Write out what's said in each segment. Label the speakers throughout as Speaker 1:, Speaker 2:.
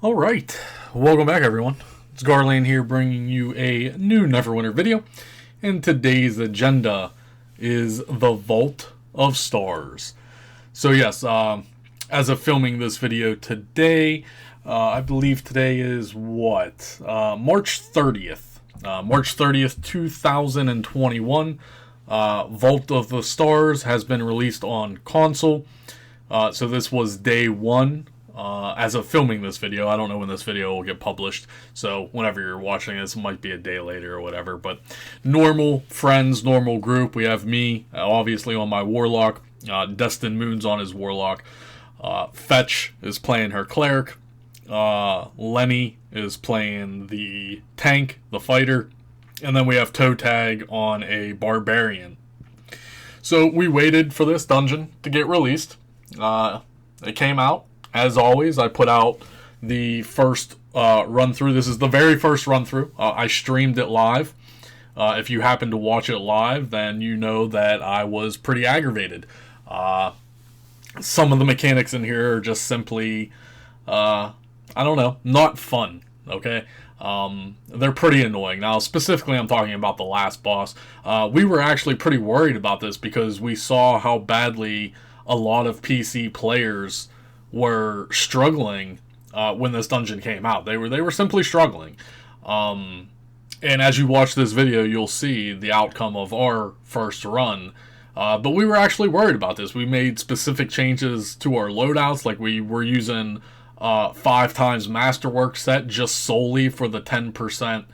Speaker 1: Alright, welcome back everyone. It's Garland here bringing you a new Neverwinter video. And today's agenda is the Vault of Stars. So yes, as of filming this video today, I believe today is what? March 30th. March 30th, 2021. Vault of the Stars has been released on console. So this was day one. As of filming this video. I don't know when this video will get published, so whenever you're watching this, it might be a day later or whatever, but normal friends, normal group. We have me, obviously, on my Warlock, Destin Moon's on his Warlock, Fetch is playing her Cleric, Lenny is playing the Tank, the Fighter, and then we have Toe Tag on a Barbarian. So we waited for this dungeon to get released. It came out. As always, I put out the first run-through. This is the very first run-through. I streamed it live. If you happen to watch it live, then you know that I was pretty aggravated. Some of the mechanics in here are just simply, I don't know, not fun, okay? They're pretty annoying. Now, specifically, I'm talking about the last boss. We were actually pretty worried about this because we saw how badly a lot of PC players were struggling when this dungeon came out. They were simply struggling. And as you watch this video, you'll see the outcome of our first run. But we were actually worried about this. We made specific changes to our loadouts, like we were using 5 times Masterwork set just solely for the 10%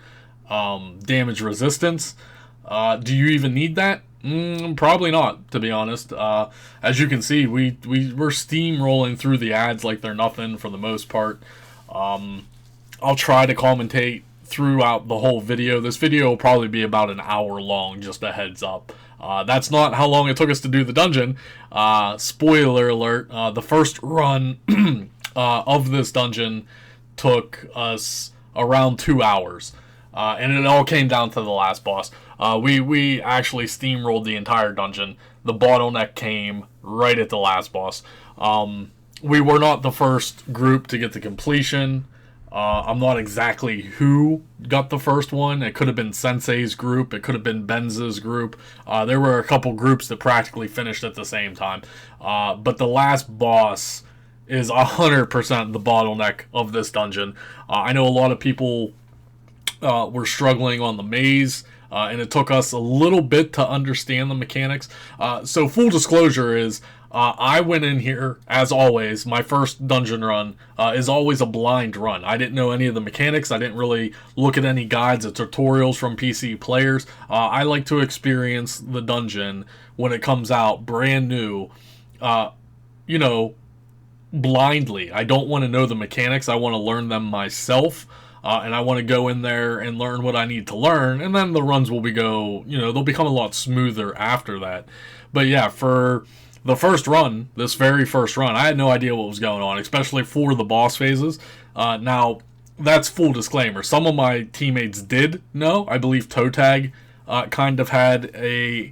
Speaker 1: damage resistance. Do you even need that? Probably not, to be honest. As you can see, we're steamrolling through the ads like they're nothing for the most part. I'll try to commentate throughout the whole video. This video will probably be about an hour long, just a heads up. That's not how long it took us to do the dungeon. Spoiler alert, the first run of this dungeon took us around 2 hours. And it all came down to the last boss. We actually steamrolled the entire dungeon. The bottleneck came right at the last boss. We were not the first group to get to completion. I'm not exactly who got the first one. It could have been Sensei's group. It could have been Benza's group. There were a couple groups that practically finished at the same time. But the last boss is 100% the bottleneck of this dungeon. I know a lot of people were struggling on the maze, and it took us a little bit to understand the mechanics. So full disclosure is, I went in here, as always, my first dungeon run is always a blind run. I didn't know any of the mechanics. I didn't really look at any guides or tutorials from PC players. I like to experience the dungeon when it comes out brand new, blindly. I don't want to know the mechanics. I want to learn them myself. And I want to go in there and learn what I need to learn, and then the runs will they'll become a lot smoother after that. But yeah, for the first run, this very first run, I had no idea what was going on, especially for the boss phases. Now, that's full disclaimer. Some of my teammates did know. I believe Toe Tag kind of had a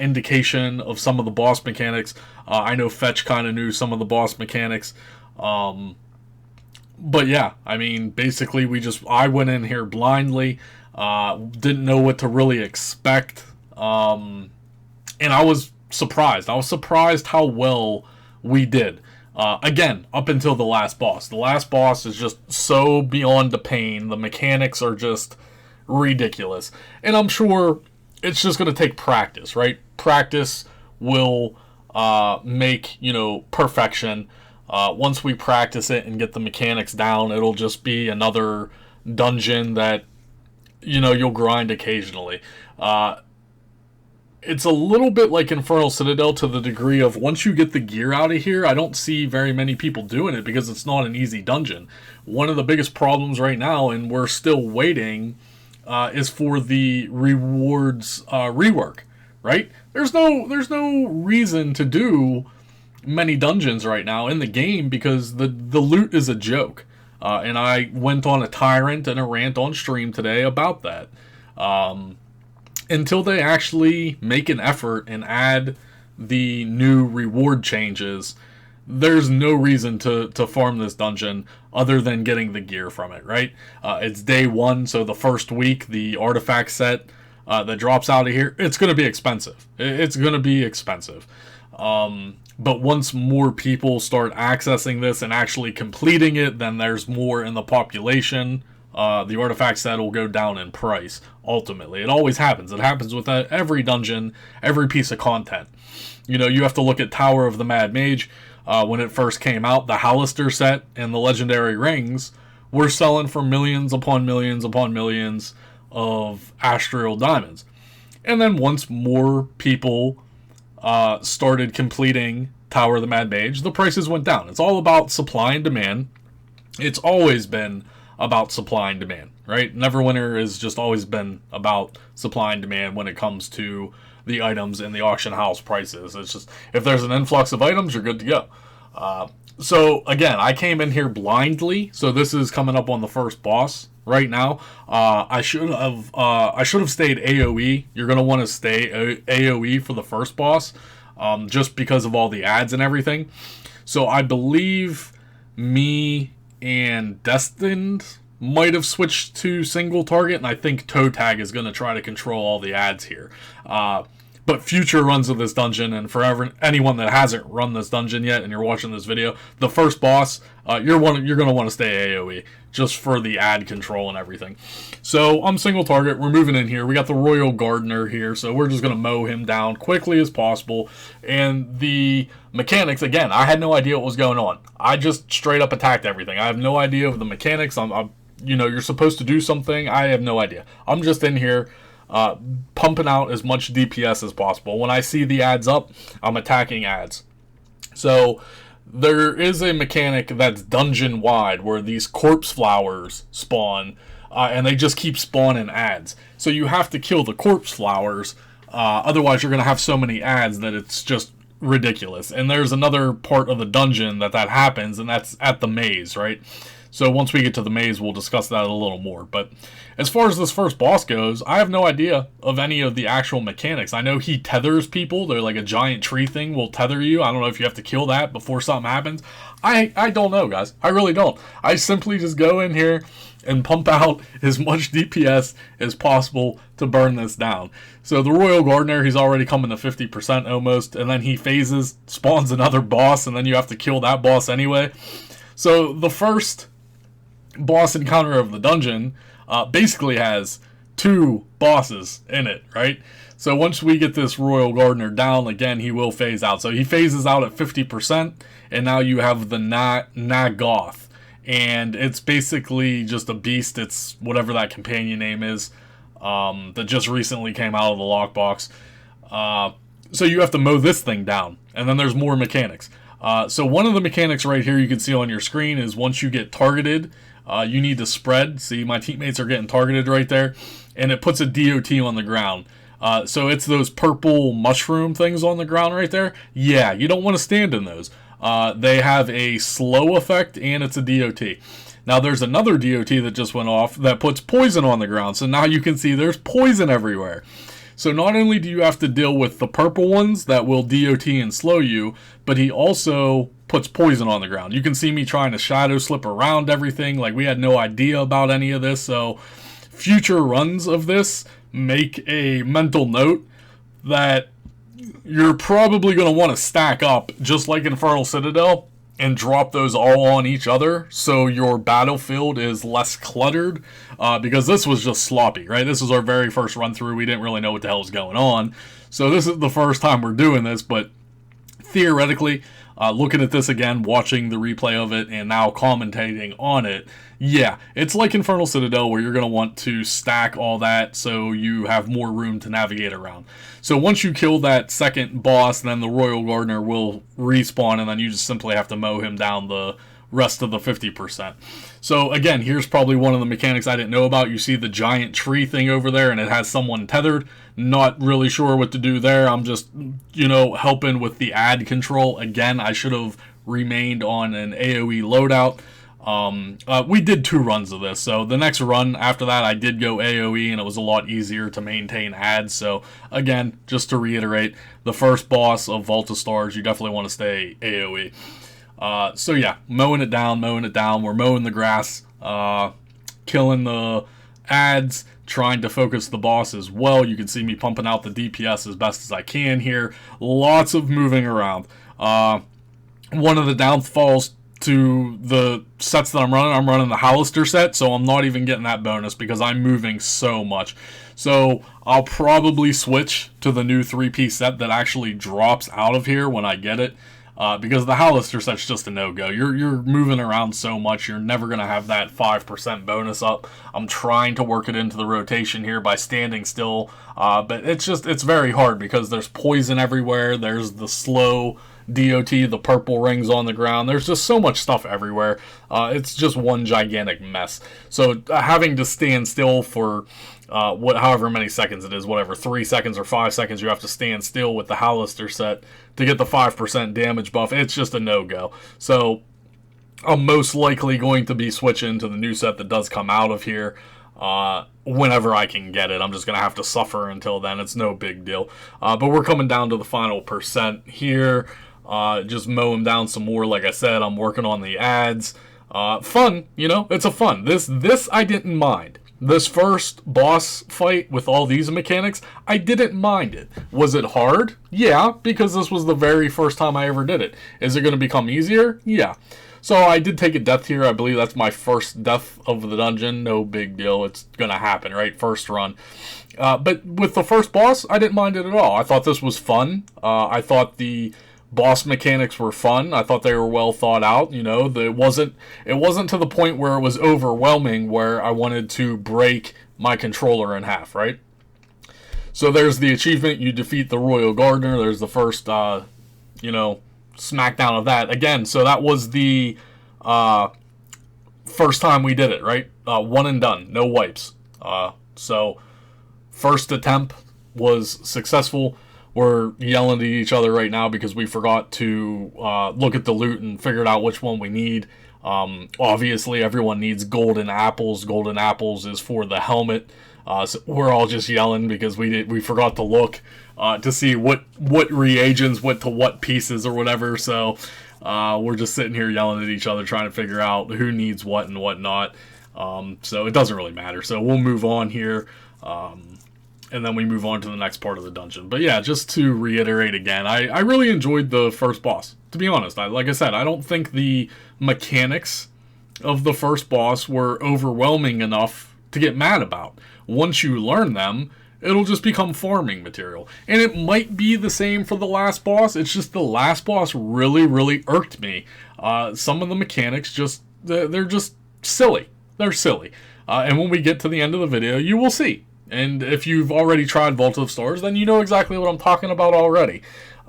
Speaker 1: indication of some of the boss mechanics. I know Fetch kind of knew some of the boss mechanics. But yeah, I mean, basically I went in here blindly, didn't know what to really expect, and I was surprised. I was surprised how well we did. Again, up until the last boss. The last boss is just so beyond the pain. The mechanics are just ridiculous. And I'm sure it's just going to take practice, right? Practice will make, perfection. Once we practice it and get the mechanics down, it'll just be another dungeon that, you'll grind occasionally. It's a little bit like Infernal Citadel to the degree of once you get the gear out of here, I don't see very many people doing it because it's not an easy dungeon. One of the biggest problems right now, and we're still waiting, is for the rewards rework, right? There's no reason to do many dungeons right now in the game because the loot is a joke. And I went on a tyrant and a rant on stream today about that. Until they actually make an effort and add the new reward changes, there's no reason to farm this dungeon other than getting the gear from it, right? It's day one, so the first week, the artifact set that drops out of here, it's going to be expensive. It's going to be expensive. But once more people start accessing this and actually completing it, then there's more in the population. The artifact set will go down in price, ultimately. It always happens. It happens with every dungeon, every piece of content. You know, you have to look at Tower of the Mad Mage. When it first came out, the Hallister set and the Legendary Rings were selling for millions upon millions upon millions of Astral Diamonds. And then once more people started completing Tower of the Mad Mage, the prices went down. It's all about supply and demand. It's always been about supply and demand, right? Neverwinter has just always been about supply and demand when it comes to the items in the auction house prices. It's just, if there's an influx of items, you're good to go. So again, I came in here blindly. So this is coming up on the first boss right now. I should have stayed AoE. You're gonna want to stay AoE for the first boss, just because of all the ads and everything. So I believe me and Destined might have switched to single target, and I think Toe Tag is going to try to control all the ads here. But future runs of this dungeon, and for anyone that hasn't run this dungeon yet and you're watching this video, the first boss, you're going to want to stay AoE, just for the ad control and everything. So I'm single target, we're moving in here, we got the Royal Gardener here, so we're just going to mow him down quickly as possible. And the mechanics, again, I had no idea what was going on. I just straight up attacked everything. I have no idea of the mechanics. You know, you're supposed to do something. I have no idea. I'm just in here pumping out as much DPS as possible. When I see the ads up, I'm attacking ads. So there is a mechanic that's dungeon wide where these corpse flowers spawn, and they just keep spawning ads. So you have to kill the corpse flowers, otherwise you're going to have so many ads that it's just ridiculous. And there's another part of the dungeon that happens, and that's at the maze, right? So once we get to the maze, we'll discuss that a little more. But as far as this first boss goes, I have no idea of any of the actual mechanics. I know he tethers people. They're like a giant tree thing will tether you. I don't know if you have to kill that before something happens. I don't know, guys. I really don't. I simply just go in here and pump out as much DPS as possible to burn this down. So the Royal Gardener, he's already coming to 50% almost, and then he phases, spawns another boss, and then you have to kill that boss anyway. So the first boss encounter of the dungeon basically has two bosses in it, right? So once we get this Royal Gardener down, again, he will phase out. So he phases out at 50%, and now you have the Nagoth. And it's basically just a beast. It's whatever that companion name is that just recently came out of the lockbox. So you have to mow this thing down, and then there's more mechanics. So one of the mechanics right here you can see on your screen is once you get targeted, you need to spread. See, my teammates are getting targeted right there, and it puts a DOT on the ground. So it's those purple mushroom things on the ground right there. Yeah, you don't want to stand in those. They have a slow effect, and it's a DOT. Now there's another DOT that just went off that puts poison on the ground. So now you can see there's poison everywhere. So not only do you have to deal with the purple ones that will DOT and slow you, but he also puts poison on the ground. You can see me trying to shadow slip around everything. Like, we had no idea about any of this. So future runs of this, make a mental note that you're probably going to want to stack up, just like Infernal Citadel, and drop those all on each other so your battlefield is less cluttered, because this was just sloppy, right? This was our very first run through. We didn't really know what the hell was going on. So this is the first time we're doing this, but theoretically, looking at this again, watching the replay of it, and now commentating on it, yeah, it's like Infernal Citadel where you're going to want to stack all that so you have more room to navigate around. So once you kill that second boss, then the Royal Gardener will respawn, and then you just simply have to mow him down the rest of the 50%. So again, here's probably one of the mechanics I didn't know about. You see the giant tree thing over there, and it has someone tethered. Not really sure what to do there. I'm just, helping with the ad control. Again, I should have remained on an AoE loadout. We did 2 runs of this, so the next run after that I did go AoE, and it was a lot easier to maintain ads. So again, just to reiterate, the first boss of Vault of Stars, you definitely want to stay AoE. So yeah, mowing it down. We're mowing the grass, killing the ads, trying to focus the boss as well. You can see me pumping out the DPS as best as I can here. Lots of moving around. One of the downfalls to the sets that I'm running the Hollister set, so I'm not even getting that bonus because I'm moving so much. So I'll probably switch to the new 3-piece set that actually drops out of here when I get it. Because the Hollister set's just a no-go. You're moving around so much, you're never going to have that 5% bonus up. I'm trying to work it into the rotation here by standing still, but it's very hard because there's poison everywhere, there's the slow DOT, the purple rings on the ground, there's just so much stuff everywhere. It's just one gigantic mess. So having to stand still for however many seconds it is, whatever, 3 seconds or 5 seconds you have to stand still with the Hollister set to get the 5% damage buff, it's just a no-go. So I'm most likely going to be switching to the new set that does come out of here whenever I can get it. I'm just going to have to suffer until then. It's no big deal. But we're coming down to the final percent here. Just mow them down some more. Like I said, I'm working on the ads. Fun, you know, it's a fun. This I didn't mind. This first boss fight with all these mechanics, I didn't mind it. Was it hard? Yeah, because this was the very first time I ever did it. Is it going to become easier? Yeah. So I did take a death here. I believe that's my first death of the dungeon. No big deal. It's going to happen, right? First run. But with the first boss, I didn't mind it at all. I thought this was fun. I thought the boss mechanics were fun. I thought they were well thought out. You know, it wasn't to the point where it was overwhelming, where I wanted to break my controller in half, right? So there's the achievement. You defeat the Royal Gardener. There's the first, smackdown of that. Again, so that was the first time we did it, right? One and done. No wipes. So first attempt was successful. We're yelling at each other right now because we forgot to look at the loot and figured out which one we need. Obviously, everyone needs golden apples. Golden apples is for the helmet. So we're all just yelling because we forgot to look to see what reagents went to what pieces or whatever. So we're just sitting here yelling at each other, trying to figure out who needs what and what not. So it doesn't really matter. So we'll move on here. And then we move on to the next part of the dungeon. But yeah, just to reiterate again, I really enjoyed the first boss. To be honest, like I said, I don't think the mechanics of the first boss were overwhelming enough to get mad about. Once you learn them, it'll just become farming material. And it might be the same for the last boss. It's just the last boss really, really irked me. Some of the mechanics they're just silly. They're silly. And when we get to the end of the video, you will see. And if you've already tried Vault of Stars, then you know exactly what I'm talking about already.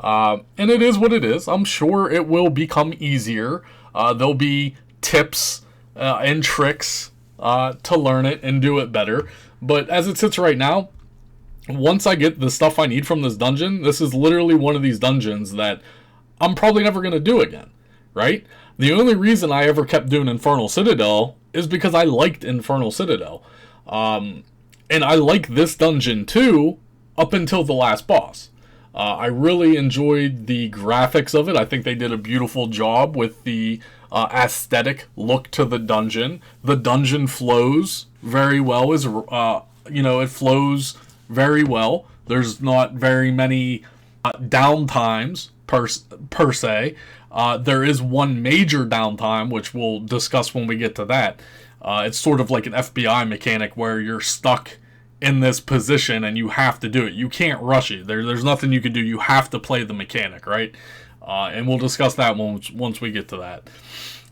Speaker 1: And it is what it is. I'm sure it will become easier. There'll be tips and tricks to learn it and do it better. But as it sits right now, once I get the stuff I need from this dungeon, this is literally one of these dungeons that I'm probably never going to do again, right? The only reason I ever kept doing Infernal Citadel is because I liked Infernal Citadel. And I like this dungeon too, up until the last boss. I really enjoyed the graphics of it. I think they did a beautiful job with the aesthetic look to the dungeon. The dungeon flows very well. It flows very well. There's not very many downtimes per se. There is one major downtime, which we'll discuss when we get to that. It's sort of like an FBI mechanic where you're stuck in this position and you have to do it. You can't rush it. There's nothing you can do. You have to play the mechanic, right? And we'll discuss that once we get to that.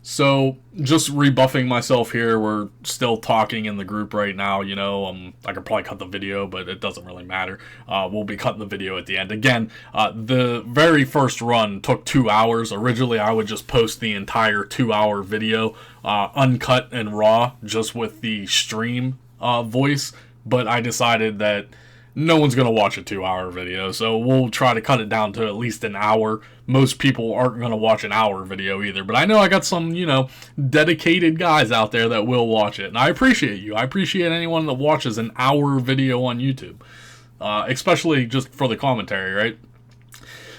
Speaker 1: So, just rebuffing myself here. We're still talking in the group right now. You know, I could probably cut the video, but it doesn't really matter. We'll be cutting the video at the end. Again, the very first run took 2 hours. Originally, I would just post the entire 2-hour video, uncut and raw, just with the stream voice. But I decided that no one's going to watch a 2-hour video, so we'll try to cut it down to at least an hour. Most people aren't going to watch an hour video either, but I know I got some, dedicated guys out there that will watch it, and I appreciate you. I appreciate anyone that watches an hour video on YouTube, especially just for the commentary, right?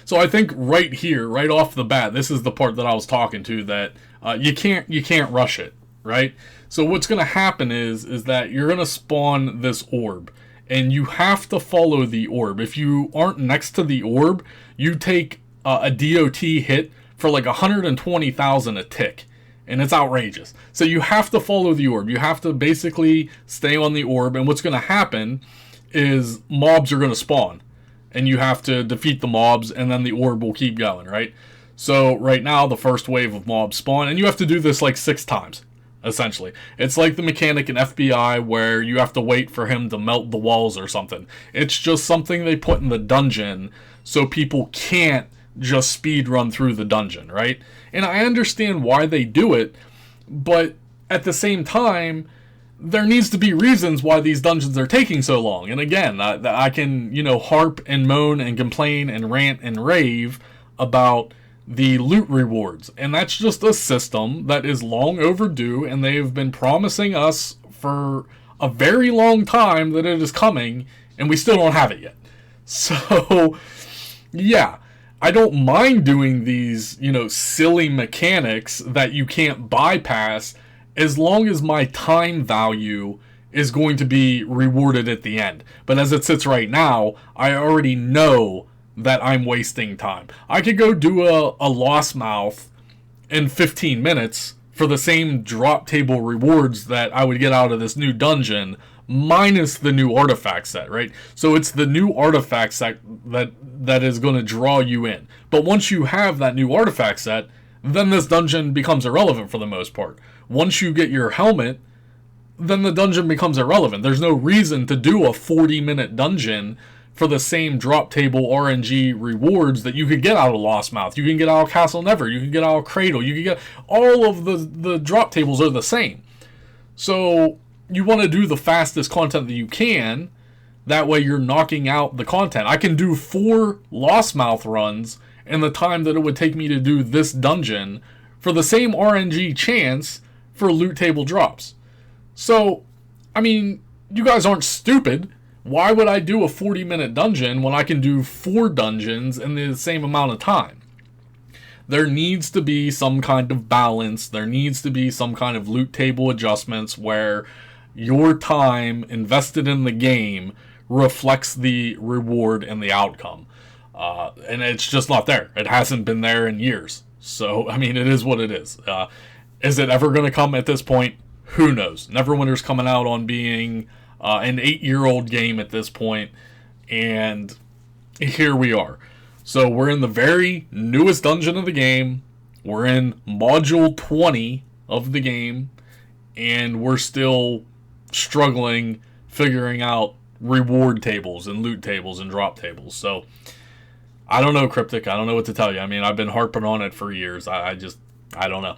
Speaker 1: So I think right here, right off the bat, this is the part that I was talking to, that you can't rush it, right? So what's going to happen is that you're going to spawn this orb, and you have to follow the orb. If you aren't next to the orb, you take a DOT hit for like 120,000 a tick, and it's outrageous. So you have to follow the orb. You have to basically stay on the orb, and what's going to happen is mobs are going to spawn, and you have to defeat the mobs, and then the orb will keep going, right? So right now, the first wave of mobs spawn, and you have to do this like 6 times, essentially. It's like the mechanic in FBI where you have to wait for him to melt the walls or something. It's just something they put in the dungeon so people can't just speed run through the dungeon, right? And I understand why they do it, but at the same time, there needs to be reasons why these dungeons are taking so long. And again, I can, harp and moan and complain and rant and rave about the loot rewards. And that's just a system that is long overdue, and they've been promising us for a very long time that it is coming, and we still don't have it yet. So, yeah. I don't mind doing these, silly mechanics that you can't bypass, as long as my time value is going to be rewarded at the end. But as it sits right now, I already know that I'm wasting time. I could go do a Lost Mouth in 15 minutes for the same drop table rewards that I would get out of this new dungeon, minus the new artifact set, right? So it's the new artifact set that is going to draw you in. But once you have that new artifact set, then this dungeon becomes irrelevant for the most part. Once you get your helmet, then the dungeon becomes irrelevant. There's no reason to do a 40-minute dungeon for the same drop table RNG rewards that you could get out of Lost Mouth. You can get out of Castle Never. You can get out of Cradle. You can get... all of the drop tables are the same. So you want to do the fastest content that you can. That way you're knocking out the content. I can do 4 Lost Mouth runs in the time that it would take me to do this dungeon for the same RNG chance for loot table drops. So, I mean, you guys aren't stupid. Why would I do a 40-minute dungeon when I can do 4 dungeons in the same amount of time? There needs to be some kind of balance. There needs to be some kind of loot table adjustments where your time invested in the game reflects the reward and the outcome. And it's just not there. It hasn't been there in years. So, I mean, it is what it is. Is it ever going to come at this point? Who knows? Neverwinter's coming out on being an 8-year-old game at this point, and here we are. So we're in the very newest dungeon of the game. We're in Module 20 of the game, and we're still struggling figuring out reward tables and loot tables and drop tables. So I don't know, Cryptic. I don't know what to tell you. I mean, I've been harping on it for years. I don't know.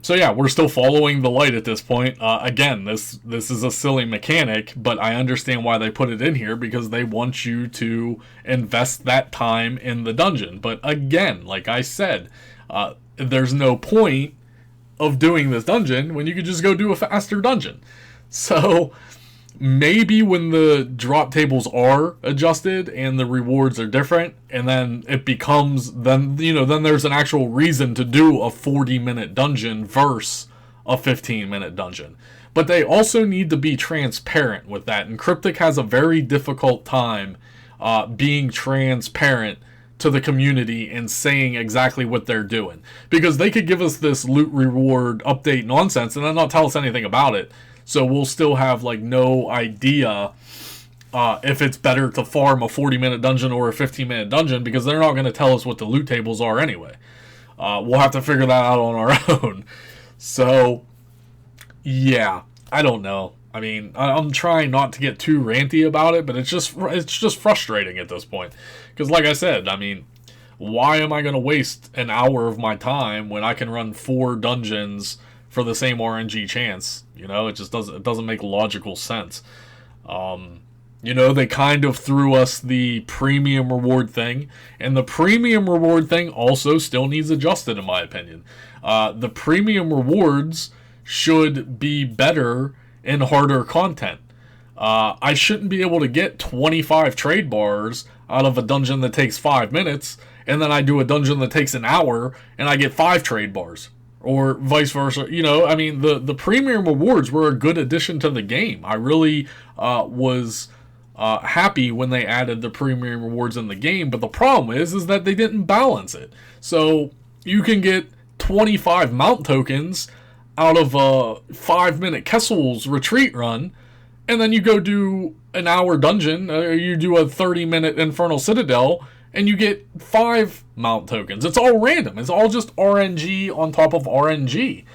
Speaker 1: So yeah, we're still following the light at this point. Again, this is a silly mechanic, but I understand why they put it in here, because they want you to invest that time in the dungeon. But again, like I said, there's no point of doing this dungeon when you could just go do a faster dungeon. So maybe when the drop tables are adjusted and the rewards are different, and then it becomes, then there's an actual reason to do a 40-minute dungeon versus a 15-minute dungeon. But they also need to be transparent with that, and Cryptic has a very difficult time being transparent to the community and saying exactly what they're doing. Because they could give us this loot reward update nonsense and then not tell us anything about it. So we'll still have no idea if it's better to farm a 40-minute dungeon or a 15-minute dungeon, because they're not going to tell us what the loot tables are anyway. We'll have to figure that out on our own. So, yeah, I don't know. I mean, I'm trying not to get too ranty about it, but it's just frustrating at this point. Because like I said, I mean, why am I going to waste an hour of my time when I can run 4 dungeons for the same RNG chance? It just doesn't make logical sense. They kind of threw us the premium reward thing, and the premium reward thing also still needs adjusted, in my opinion. The premium rewards should be better and harder content. I shouldn't be able to get 25 trade bars out of a dungeon that takes 5 minutes, and then I do a dungeon that takes an hour, and I get 5 trade bars. Or vice versa. You know, I mean, the premium rewards were a good addition to the game. I really was happy when they added the premium rewards in the game, but the problem is that they didn't balance it. So you can get 25 mount tokens out of a 5-minute Kessel's retreat run, and then you go do an hour dungeon, you do a 30-minute Infernal Citadel, and you get 5 mount tokens. It's all random. It's all just RNG on top of RNG.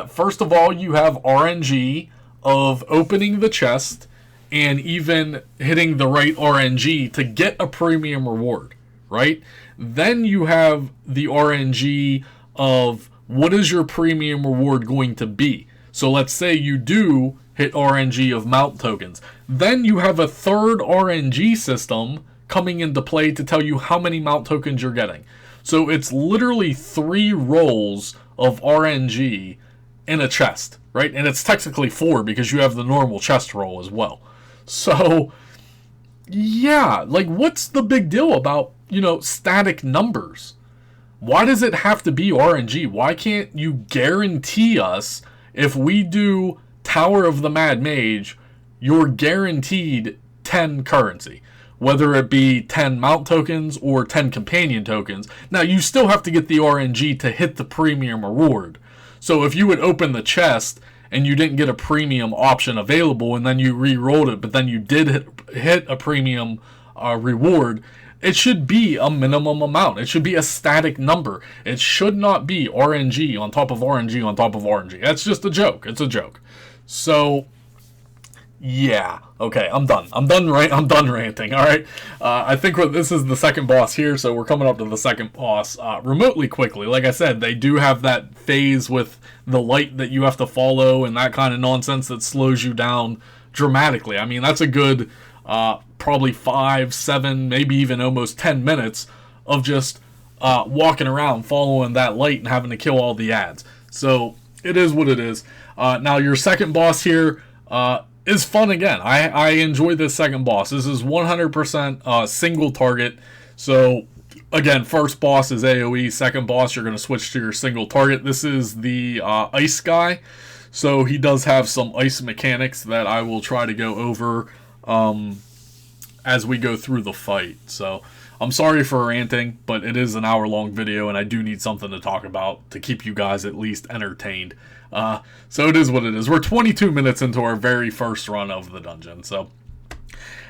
Speaker 1: First of all, you have RNG of opening the chest and even hitting the right RNG to get a premium reward, right? Then you have the RNG of what is your premium reward going to be. So let's say you do hit RNG of mount tokens. Then you have a third RNG system coming into play to tell you how many mount tokens you're getting. So it's literally 3 rolls of RNG in a chest, right? And it's technically 4 because you have the normal chest roll as well. So, yeah, like, what's the big deal about, you know, static numbers? Why does it have to be RNG? Why can't you guarantee us if we do Tower of the Mad Mage, you're guaranteed 10 currency? Whether it be 10 mount tokens or 10 companion tokens. Now, you still have to get the RNG to hit the premium reward. So if you would open the chest and you didn't get a premium option available and then you re-rolled it, but then you did hit a premium reward, it should be a minimum amount. It should be a static number. It should not be RNG on top of RNG on top of RNG. That's just a joke. It's a joke. So, yeah. Okay, I'm done. I'm done ranting, alright? I think this is the second boss here, so we're coming up to the second boss remotely quickly. Like I said, they do have that phase with the light that you have to follow and that kind of nonsense that slows you down dramatically. I mean, that's a good probably 5, 7, maybe even almost 10 minutes of just walking around following that light and having to kill all the ads. So, it is what it is. Now, your second boss here is fun again. I enjoy this second boss. This is 100% single target. So, again, first boss is AoE. Second boss, you're going to switch to your single target. This is the ice guy. So, he does have some ice mechanics that I will try to go over as we go through the fight. So, I'm sorry for ranting, but it is an hour-long video, and I do need something to talk about to keep you guys at least entertained. So it is what it is. We're 22 minutes into our very first run of the dungeon. So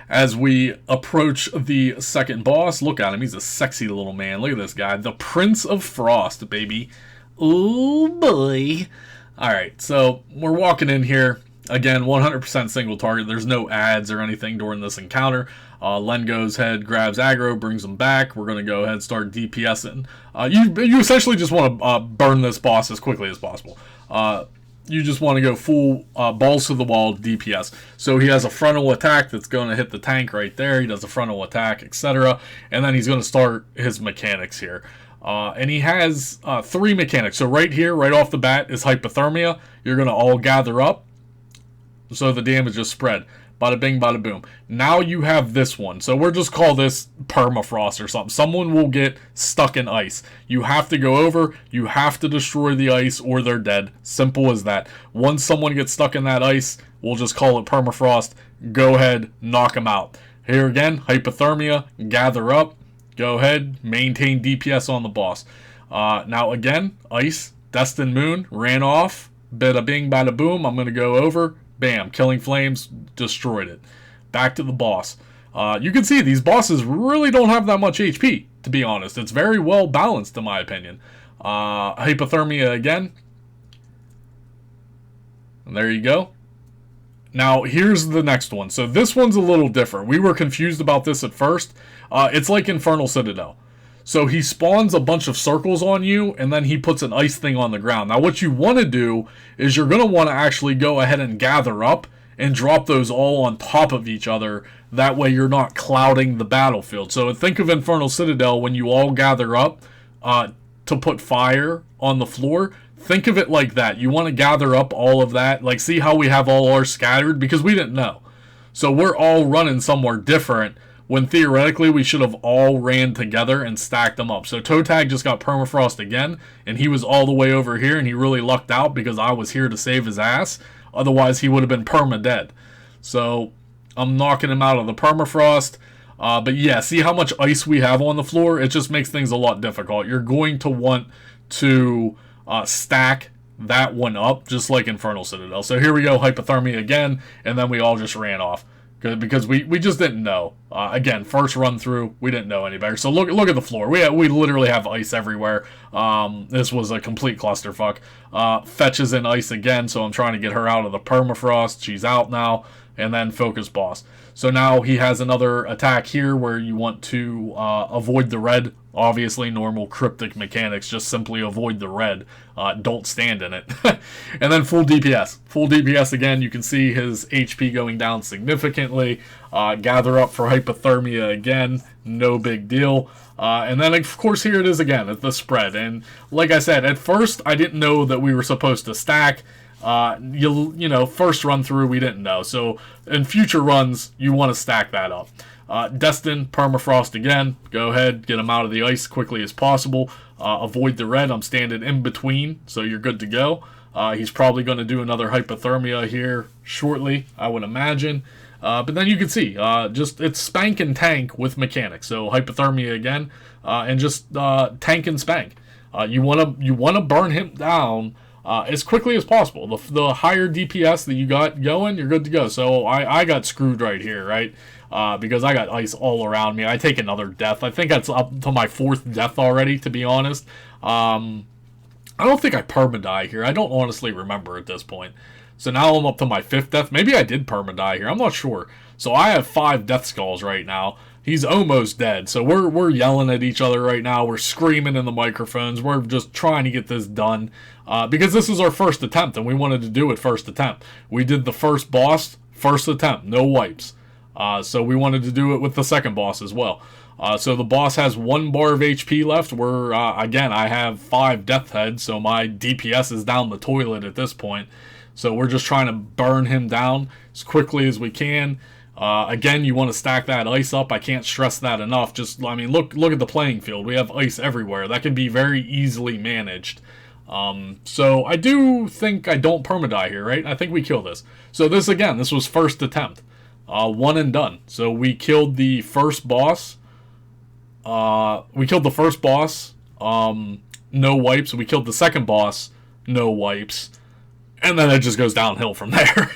Speaker 1: as we approach the second boss, look at him. He's a sexy little man. Look at this guy. The Prince of Frost, baby. Oh, boy. All right, so we're walking in here. Again, 100% single target. There's no ads or anything during this encounter. Len goes ahead, grabs aggro, brings him back. We're going to go ahead and start DPSing. You essentially just want to burn this boss as quickly as possible. You just want to go full balls to the wall DPS. So he has a frontal attack that's going to hit the tank right there. He does a frontal attack, etc. And then he's going to start his mechanics here. And he has 3 mechanics. So right here, right off the bat, is Hypothermia. You're going to all gather up so the damage is spread. Bada bing, bada boom. Now you have this one. So we'll just call this permafrost or something. Someone will get stuck in ice. You have to go over. You have to destroy the ice or they're dead. Simple as that. Once someone gets stuck in that ice, we'll just call it permafrost. Go ahead, knock them out. Here again, Hypothermia. Gather up. Go ahead, maintain DPS on the boss. Now again, ice. Destined Moon ran off. Bada bing, bada boom. I'm going to go over. Bam, Killing Flames, destroyed it. Back to the boss. You can see these bosses really don't have that much HP, to be honest. It's very well balanced, in my opinion. Hypothermia again. And there you go. Now, here's the next one. So this one's a little different. We were confused about this at first. It's like Infernal Citadel. So he spawns a bunch of circles on you, and then he puts an ice thing on the ground. Now, what you want to do is you're going to want to actually go ahead and gather up and drop those all on top of each other. That way you're not clouding the battlefield. So think of Infernal Citadel when you all gather up to put fire on the floor. Think of it like that. You want to gather up all of that. Like, see how we have all ours scattered? Because we didn't know. So we're all running somewhere different when theoretically we should have all ran together and stacked them up. So Toe Tag just got permafrost again, and he was all the way over here, and he really lucked out because I was here to save his ass. Otherwise, he would have been perma-dead. So I'm knocking him out of the permafrost. But yeah, see how much ice we have on the floor? It just makes things a lot difficult. You're going to want to stack that one up, just like Infernal Citadel. So here we go, Hypothermia again, and then we all just ran off. Because we just didn't know. Again, first run through, we didn't know any better. So look at the floor. We literally have ice everywhere. This was a complete clusterfuck. Fetch is in ice again, so I'm trying to get her out of the permafrost. She's out now. And then Focus Boss. So now he has another attack here where you want to avoid the red. Obviously, normal cryptic mechanics. Just simply avoid the red. Don't stand in it. And then full DPS. Full DPS again. You can see his HP going down significantly. Gather up for Hypothermia again. No big deal. And then, of course, here it is again at the spread. And like I said, at first, I didn't know that we were supposed to stack. You know, first run through, we didn't know. So in future runs, you want to stack that up. Destin, permafrost again. Go ahead, get him out of the ice quickly as possible. Avoid the red. I'm standing in between, so you're good to go. He's probably going to do another Hypothermia here shortly, I would imagine. But then you can see, just it's spank and tank with mechanics. So Hypothermia again, and just tank and spank. You wanna burn him down as quickly as possible. The higher DPS that you got going, you're good to go. So I got screwed right here, right? Because I got ice all around me. I take another death. I think that's up to my 4th death already, to be honest. I don't think I perma-die here. I don't honestly remember at this point. So now I'm up to my 5th death. Maybe I did perma-die here. I'm not sure. So I have 5 death skulls right now. He's almost dead. So we're yelling at each other right now. We're screaming in the microphones. We're just trying to get this done. Because this is our first attempt, and we wanted to do it first attempt. We did the first boss, first attempt, no wipes. So we wanted to do it with the second boss as well. So the boss has 1 bar of HP left. Again, I have 5 death heads, so my DPS is down the toilet at this point. So we're just trying to burn him down as quickly as we can. Again, you want to stack that ice up. I can't stress that enough. I mean, look at the playing field. We have ice everywhere. That can be very easily managed. So I do think I don't perma-die here, right? I think we kill this. So this was first attempt. 1 and done. So we killed the first boss. No wipes. We killed the second boss. No wipes. And then it just goes downhill from there.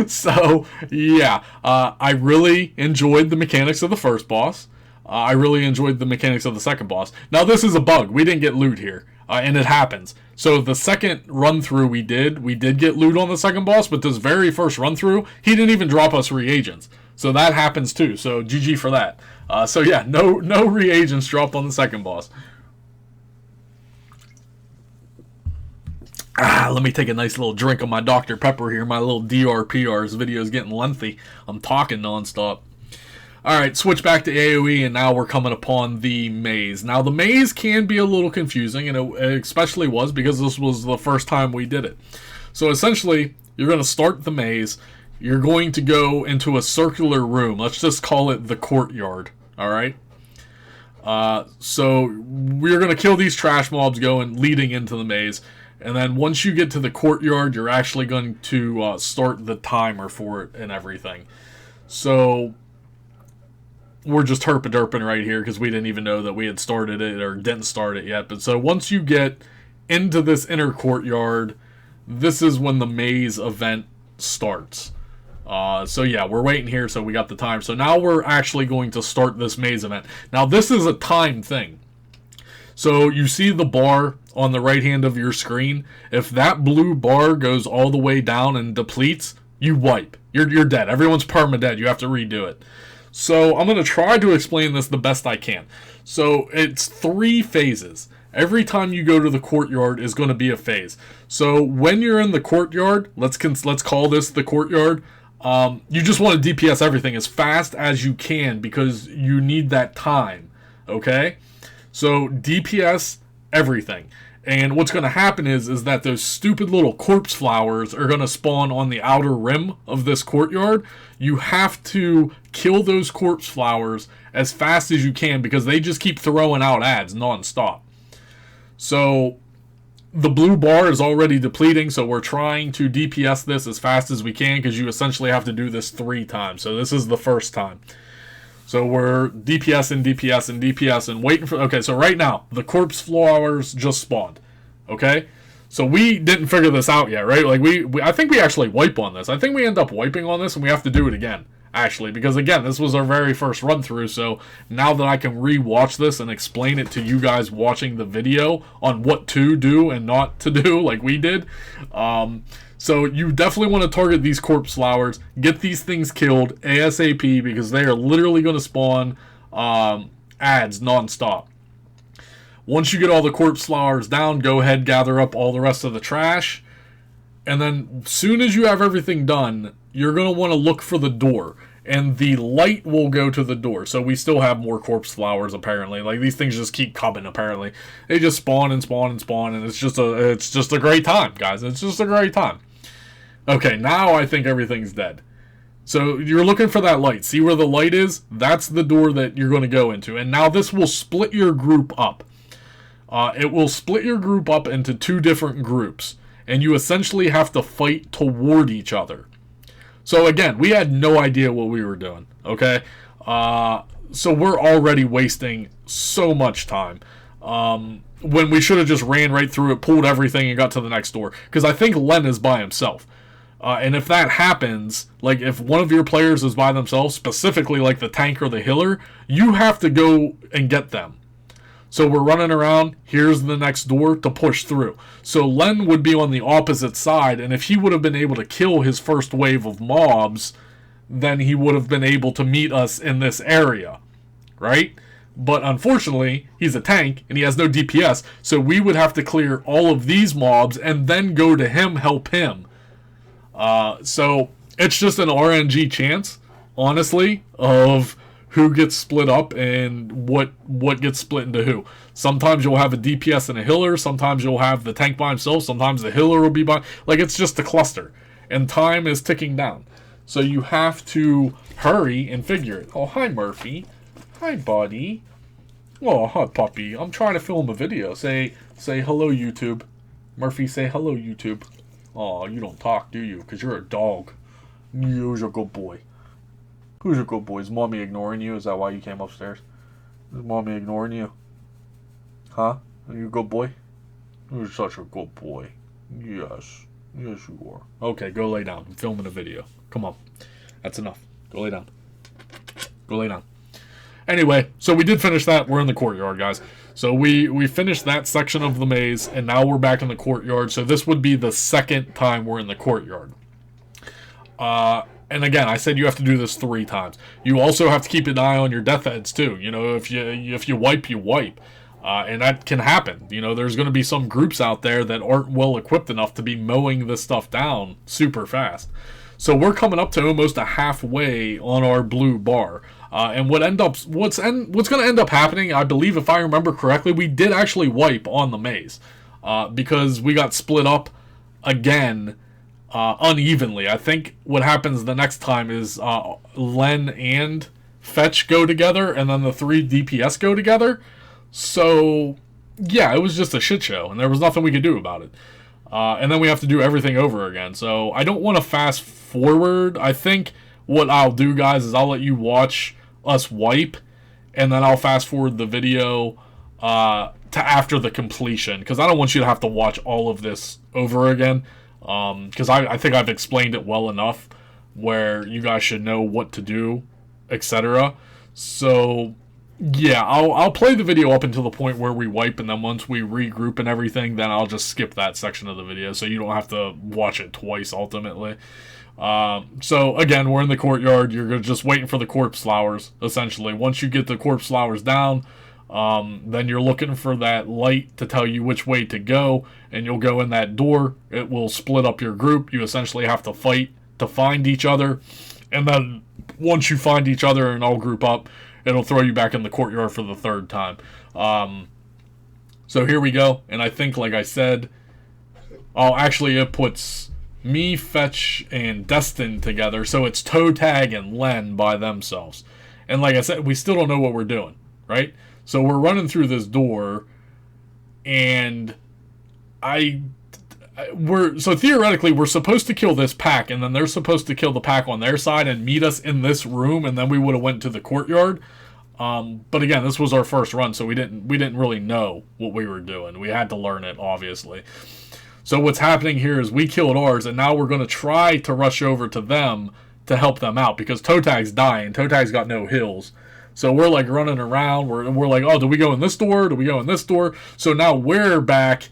Speaker 1: So, yeah. I really enjoyed the mechanics of the first boss. I really enjoyed the mechanics of the second boss. Now, this is a bug. We didn't get loot here. And it happens. So the second run-through we did get loot on the second boss, but this very first run-through, he didn't even drop us reagents. So that happens too. So GG for that. So yeah, no reagents dropped on the second boss. Let me take a nice little drink of my Dr. Pepper here. My little DRPR. This video is getting lengthy. I'm talking nonstop. Alright, switch back to AoE, and now we're coming upon the maze. Now, the maze can be a little confusing, and it especially was because this was the first time we did it. So, essentially, you're going to start the maze. You're going to go into a circular room. Let's just call it the Courtyard. Alright? So, we're going to kill these trash mobs leading into the maze. And then once you get to the Courtyard, you're actually going to start the timer for it and everything. So we're just herpa-derping right here because we didn't even know that we had started it or didn't start it yet. But so once you get into this inner courtyard, this is when the maze event starts. So yeah, we're waiting here, so we got the time. So now we're actually going to start this maze event. Now this is a time thing. So you see the bar on the right hand of your screen. If that blue bar goes all the way down and depletes, you wipe. You're dead. Everyone's perma-dead. You have to redo it. So I'm going to try to explain this the best I can. So it's 3 phases. Every time you go to the courtyard is going to be a phase. So when you're in the courtyard, let's call this the courtyard. You just want to DPS everything as fast as you can because you need that time. Okay? So DPS everything. And what's going to happen is that those stupid little corpse flowers are going to spawn on the outer rim of this courtyard. You have to kill those corpse flowers as fast as you can because they just keep throwing out ads nonstop. So the blue bar is already depleting, so we're trying to DPS this as fast as we can because you essentially have to do this 3 times. So this is the first time. So we're DPS and waiting for... Okay, so right now, the corpse flowers just spawned. Okay? So we didn't figure this out yet, right? Like, I think we actually wipe on this. I think we end up wiping on this, and we have to do it again, actually. Because, again, this was our very first run-through, so now that I can re-watch this and explain it to you guys watching the video on what to do and not to do, like we did... So you definitely want to target these corpse flowers, get these things killed ASAP because they are literally going to spawn ads nonstop. Once you get all the corpse flowers down, go ahead, gather up all the rest of the trash. And then as soon as you have everything done, you're going to want to look for the door. And the light will go to the door. So we still have more corpse flowers, apparently. Like, these things just keep coming, apparently. They just spawn and spawn and spawn, and it's just a great time, guys. It's just a great time. Okay, now I think everything's dead. So you're looking for that light. See where the light is? That's the door that you're going to go into. And now this will split your group up. It will split your group up into 2 different groups. And you essentially have to fight toward each other. So again, we had no idea what we were doing. Okay? So we're already wasting so much time. When we should have just ran right through it, pulled everything, and got to the next door. Because I think Len is by himself. And if that happens, like if one of your players is by themselves, specifically like the tank or the healer, you have to go and get them. So we're running around, here's the next door to push through. So Len would be on the opposite side, and if he would have been able to kill his first wave of mobs, then he would have been able to meet us in this area, right? But unfortunately, he's a tank, and he has no DPS, so we would have to clear all of these mobs and then go to him, help him. So it's just an RNG chance, honestly, of who gets split up and what gets split into who. Sometimes you'll have a DPS and a healer, sometimes you'll have the tank by himself, sometimes the healer will be by... Like, it's just a cluster, and time is ticking down. So you have to hurry and figure it. Oh, hi, Murphy. Hi, buddy. Oh, hi, puppy. I'm trying to film a video. Say hello, YouTube. Murphy, say hello, YouTube. Oh, you don't talk, do you? Because you're a dog. You're a good boy. Who's a good boy? Is Mommy ignoring you? Is that why you came upstairs? Is Mommy ignoring you? Huh? Are you a good boy? You're such a good boy. Yes. Yes, you are. Okay, go lay down. I'm filming a video. Come on. That's enough. Go lay down. Go lay down. Anyway, so we did finish that. We're in the courtyard, guys. So we finished that section of the maze, and now we're back in the courtyard. So this would be the second time we're in the courtyard. And again, I said you have to do this 3 times. You also have to keep an eye on your death heads too. You know, if you wipe, you wipe. And that can happen. You know, there's going to be some groups out there that aren't well equipped enough to be mowing this stuff down super fast. So we're coming up to almost a halfway on our blue bar. And what's going to end up happening, I believe, if I remember correctly, we did actually wipe on the maze. Because we got split up again unevenly. I think what happens the next time is Len and Fetch go together, and then the 3 DPS go together. So, yeah, it was just a shit show, and there was nothing we could do about it. And then we have to do everything over again. So I don't want to fast forward. I think what I'll do, guys, is I'll let you watch us wipe, and then I'll fast forward the video to after the completion, because I don't want you to have to watch all of this over again, because I think I've explained it well enough where you guys should know what to do, etc. So yeah, I'll play the video up until the point where we wipe, and then once we regroup and everything, then I'll just skip that section of the video so you don't have to watch it twice ultimately. So again, we're in the courtyard. You're just waiting for the corpse flowers, essentially. Once you get the corpse flowers down, then you're looking for that light to tell you which way to go, and you'll go in that door. It will split up your group. You essentially have to fight to find each other, and then once you find each other and all group up, it'll throw you back in the courtyard for the 3rd time. So here we go. And I think, like I said, oh, actually it puts me, Fetch, and Destin together. So it's Toe Tag and Len by themselves. And like I said, we still don't know what we're doing, right? So we're running through this door, and so theoretically we're supposed to kill this pack, and then they're supposed to kill the pack on their side and meet us in this room, and then we would have went to the courtyard. But again, this was our first run, so we didn't really know what we were doing. We had to learn it, obviously. So what's happening here is we killed ours, and now we're going to try to rush over to them to help them out, because Toe Tag's dying. Toe Tag's got no heals. So we're like running around. We're like, oh, do we go in this door? Do we go in this door? So now we're back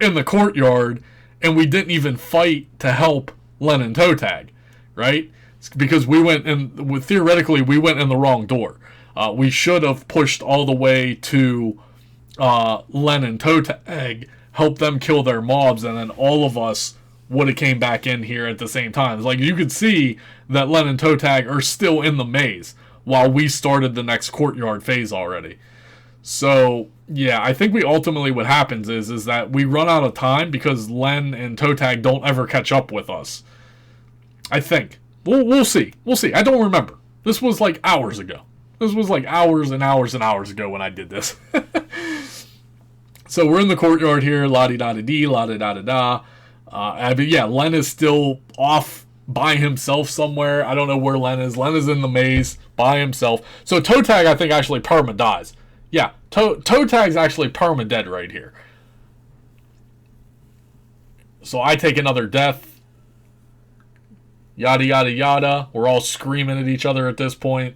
Speaker 1: in the courtyard, and we didn't even fight to help Len and Toe Tag, right? It's because we went in, theoretically, we went in the wrong door. We should have pushed all the way to Len and Toe Tag, help them kill their mobs, and then all of us would have came back in here at the same time. It's like you could see that Len and Toe Tag are still in the maze while we started the next courtyard phase already. So yeah, I think ultimately what happens is that we run out of time because Len and Toe Tag don't ever catch up with us. I think. We'll see. We'll see. I don't remember. This was like hours ago. This was like hours and hours and hours ago when I did this. So we're in the courtyard here, la-di-da-di-dee, la-di-da-da-da. But yeah, Len is still off by himself somewhere. I don't know where Len is. Len is in the maze by himself. So Toe Tag, I think, actually perma dies. Yeah, Toe Tag's actually perma dead right here. So I take another death. Yada, yada, yada. We're all screaming at each other at this point.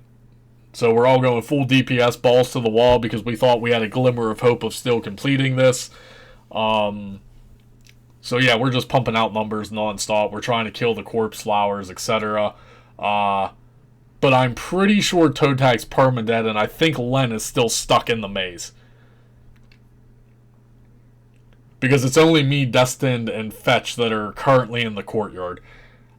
Speaker 1: So we're all going full DPS, balls to the wall, because we thought we had a glimmer of hope of still completing this. So yeah, we're just pumping out numbers nonstop. We're trying to kill the corpse flowers, etc. But I'm pretty sure Toe Tag's permadead, and I think Len is still stuck in the maze. Because it's only me, Destined, and Fetch that are currently in the courtyard.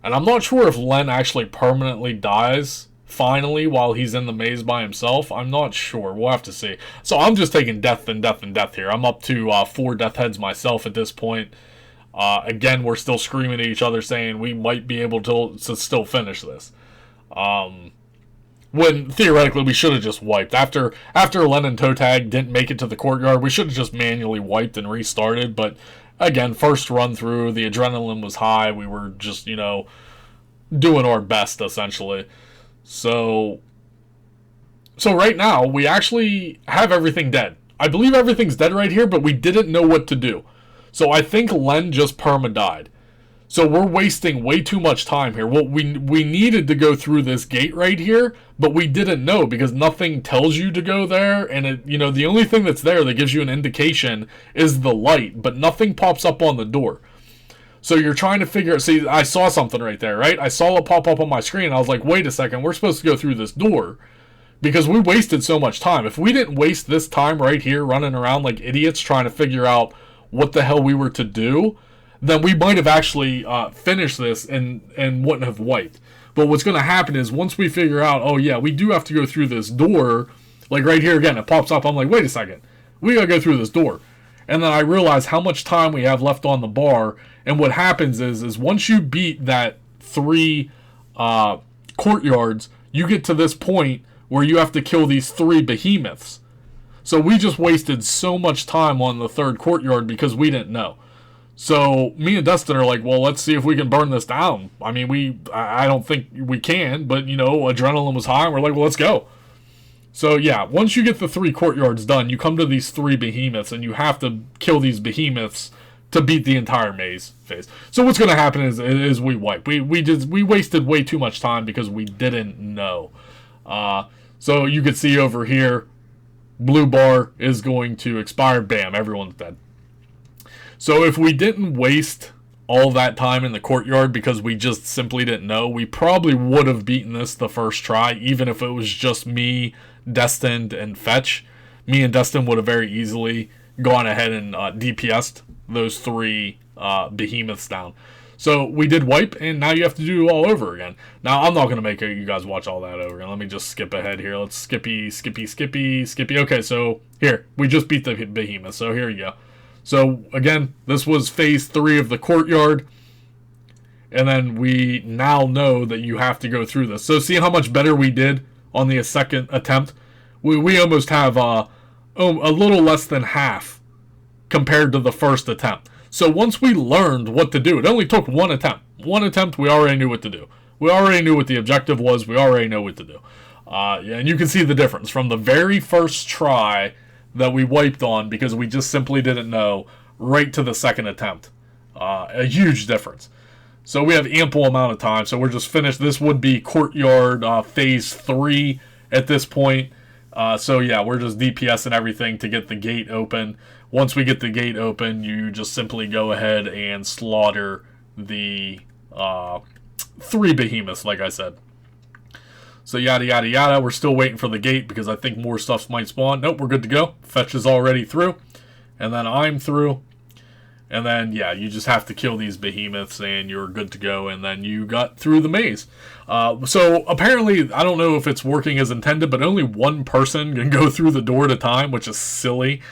Speaker 1: And I'm not sure if Len actually permanently dies finally while he's in the maze by himself. I'm not sure. We'll have to see. So I'm just taking death and death and death here. I'm up to 4 death heads myself at this point. Again, we're still screaming at each other saying we might be able to still finish this. When theoretically we should have just wiped. After Len and Toe Tag didn't make it to the courtyard, we should have just manually wiped and restarted. But again, first run through, the adrenaline was high. We were just, doing our best essentially. So right now, we actually have everything dead. I believe everything's dead right here, but we didn't know what to do. So I think Len just perma-died. So we're wasting way too much time here. Well, we needed to go through this gate right here, but we didn't know because nothing tells you to go there. And, the only thing that's there that gives you an indication is the light, but nothing pops up on the door. So you're trying to figure out, see, I saw something right there, right? I saw it pop up on my screen. I was like, wait a second, we're supposed to go through this door because we wasted so much time. If we didn't waste this time right here running around like idiots trying to figure out what the hell we were to do, then we might have actually finished this and wouldn't have wiped. But what's going to happen is once we figure out, oh yeah, we do have to go through this door, like right here again, it pops up. I'm like, wait a second, we got to go through this door. And then I realize how much time we have left on the bar. And what happens is once you beat that 3 courtyards, you get to this point where you have to kill these 3 behemoths. So we just wasted so much time on the 3rd courtyard because we didn't know. So me and Dustin are like, well, let's see if we can burn this down. I mean, I don't think we can, but, adrenaline was high. And we're like, well, let's go. So yeah, once you get the 3 courtyards done, you come to these 3 behemoths, and you have to kill these behemoths to beat the entire maze phase. So what's going to happen is we wipe. We wasted way too much time because we didn't know. So you can see over here, blue bar is going to expire. Bam, everyone's dead. So if we didn't waste all that time in the courtyard because we just simply didn't know, we probably would have beaten this the first try, even if it was just me, Destined, and Fetch. Me and Destin would have very easily gone ahead and DPS'd those 3 behemoths down. So we did wipe, and now you have to do it all over again. Now, I'm not going to make you guys watch all that over again. Let me just skip ahead here. Let's skippy. Okay, so here, we just beat the Behemoth, so here you go. So, again, this was phase 3 of the Courtyard, and then we now know that you have to go through this. So see how much better we did on the second attempt? We almost have a little less than half compared to the first attempt. So once we learned what to do, it only took one attempt. One attempt, we already knew what to do. We already knew what the objective was. We already know what to do. And you can see the difference from the very first try that we wiped on because we just simply didn't know right to the second attempt. A huge difference. So we have ample amount of time. So we're just finished. This would be Courtyard phase 3 at this point. So yeah, we're just DPSing everything to get the gate open. Once we get the gate open, you just simply go ahead and slaughter the 3 behemoths, like I said. So yada yada yada. We're still waiting for the gate because I think more stuff might spawn. Nope, we're good to go. Fetch is already through. And then I'm through. And then, yeah, you just have to kill these behemoths and you're good to go. And then you got through the maze. So apparently, I don't know if it's working as intended, but only one person can go through the door at a time, which is silly.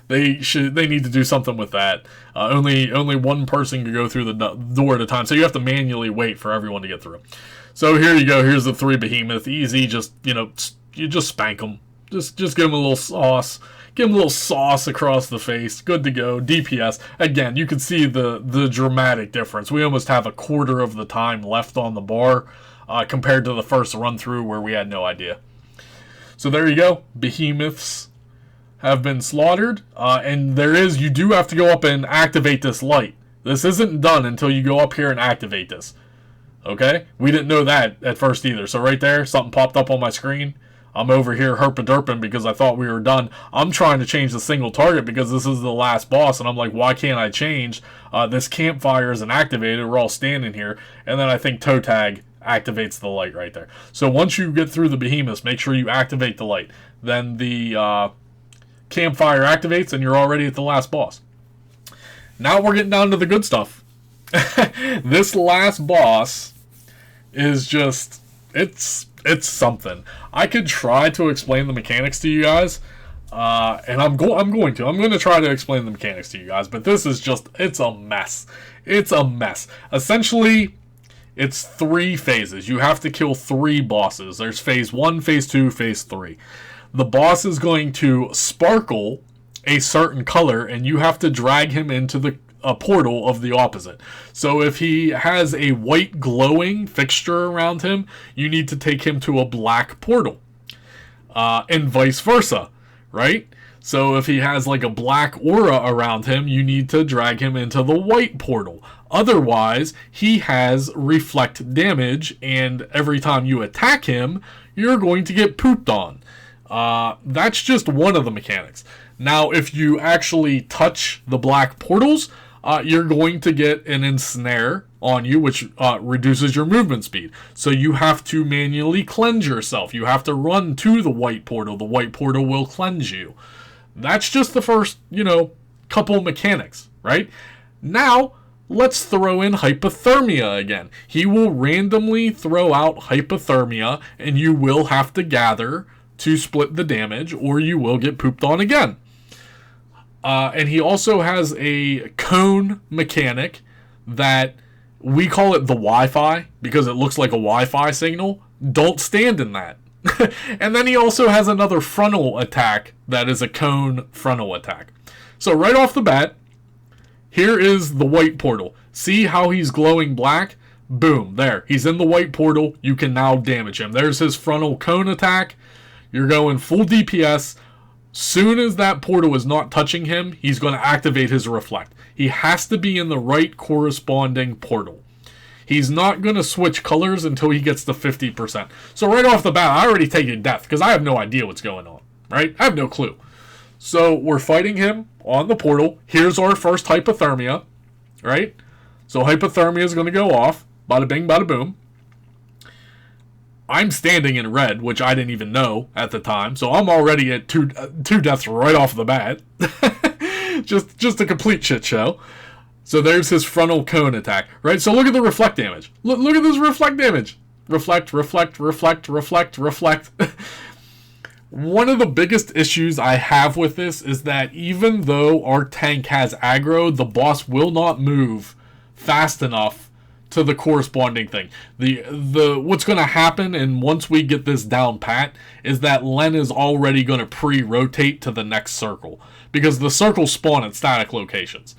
Speaker 1: They need to do something with that. Only one person can go through the door at a time. So you have to manually wait for everyone to get through. So here you go. Here's the 3 behemoth. Easy. Just, you just spank them. Just give them a little sauce. Give him a little sauce across the face. Good to go. DPS. Again, you can see the dramatic difference. We almost have a quarter of the time left on the bar compared to the first run through where we had no idea. So there you go. Behemoths have been slaughtered. And you do have to go up and activate this light. This isn't done until you go up here and activate this. Okay? We didn't know that at first either. So right there, something popped up on my screen. I'm over here herpa-derping because I thought we were done. I'm trying to change the single target because this is the last boss. And I'm like, why can't I change? This campfire isn't activated. We're all standing here. And then I think toe tag activates the light right there. So once you get through the behemoths, make sure you activate the light. Then the campfire activates and you're already at the last boss. Now we're getting down to the good stuff. This last boss is just... It's something. I could try to explain the mechanics to you guys, and I'm going to try to explain the mechanics to you guys, but this is just, it's a mess. It's a mess. Essentially, it's 3 phases. You have to kill 3 bosses. There's phase 1, phase 2, phase 3. The boss is going to sparkle a certain color, and you have to drag him into a portal of the opposite. So if he has a white glowing fixture around him, you need to take him to a black portal. And vice versa, right? So if he has like a black aura around him, you need to drag him into the white portal. Otherwise, he has reflect damage, and every time you attack him, you're going to get pooped on. That's just one of the mechanics. Now, if you actually touch the black portals, you're going to get an ensnare on you, which reduces your movement speed. So you have to manually cleanse yourself. You have to run to the white portal. The white portal will cleanse you. That's just the first, couple mechanics, right? Now, let's throw in Hypothermia again. He will randomly throw out Hypothermia, and you will have to gather to split the damage, or you will get pooped on again. And he also has a cone mechanic that we call it the Wi-Fi because it looks like a Wi-Fi signal. Don't stand in that. And then he also has another frontal attack that is a cone frontal attack. So right off the bat, here is the white portal. See how he's glowing black? Boom, there. He's in the white portal. You can now damage him. There's his frontal cone attack. You're going full DPS. Soon as that portal is not touching him, he's going to activate his reflect. He has to be in the right corresponding portal. He's not going to switch colors until he gets to 50%. So right off the bat, I already take a death because I have no idea what's going on, right? I have no clue. So we're fighting him on the portal. Here's our first Hypothermia, right? So Hypothermia is going to go off. Bada bing, bada boom. I'm standing in red, which I didn't even know at the time, so I'm already at two deaths right off the bat. just a complete shit show. So there's his frontal cone attack, right? So look at the reflect damage. Look at this reflect damage. Reflect, reflect, reflect, reflect, reflect. One of the biggest issues I have with this is that even though our tank has aggro, the boss will not move fast enough to the corresponding thing. What's going to happen, and once we get this down pat, is that Len is already going to pre-rotate to the next circle, because the circles spawn at static locations.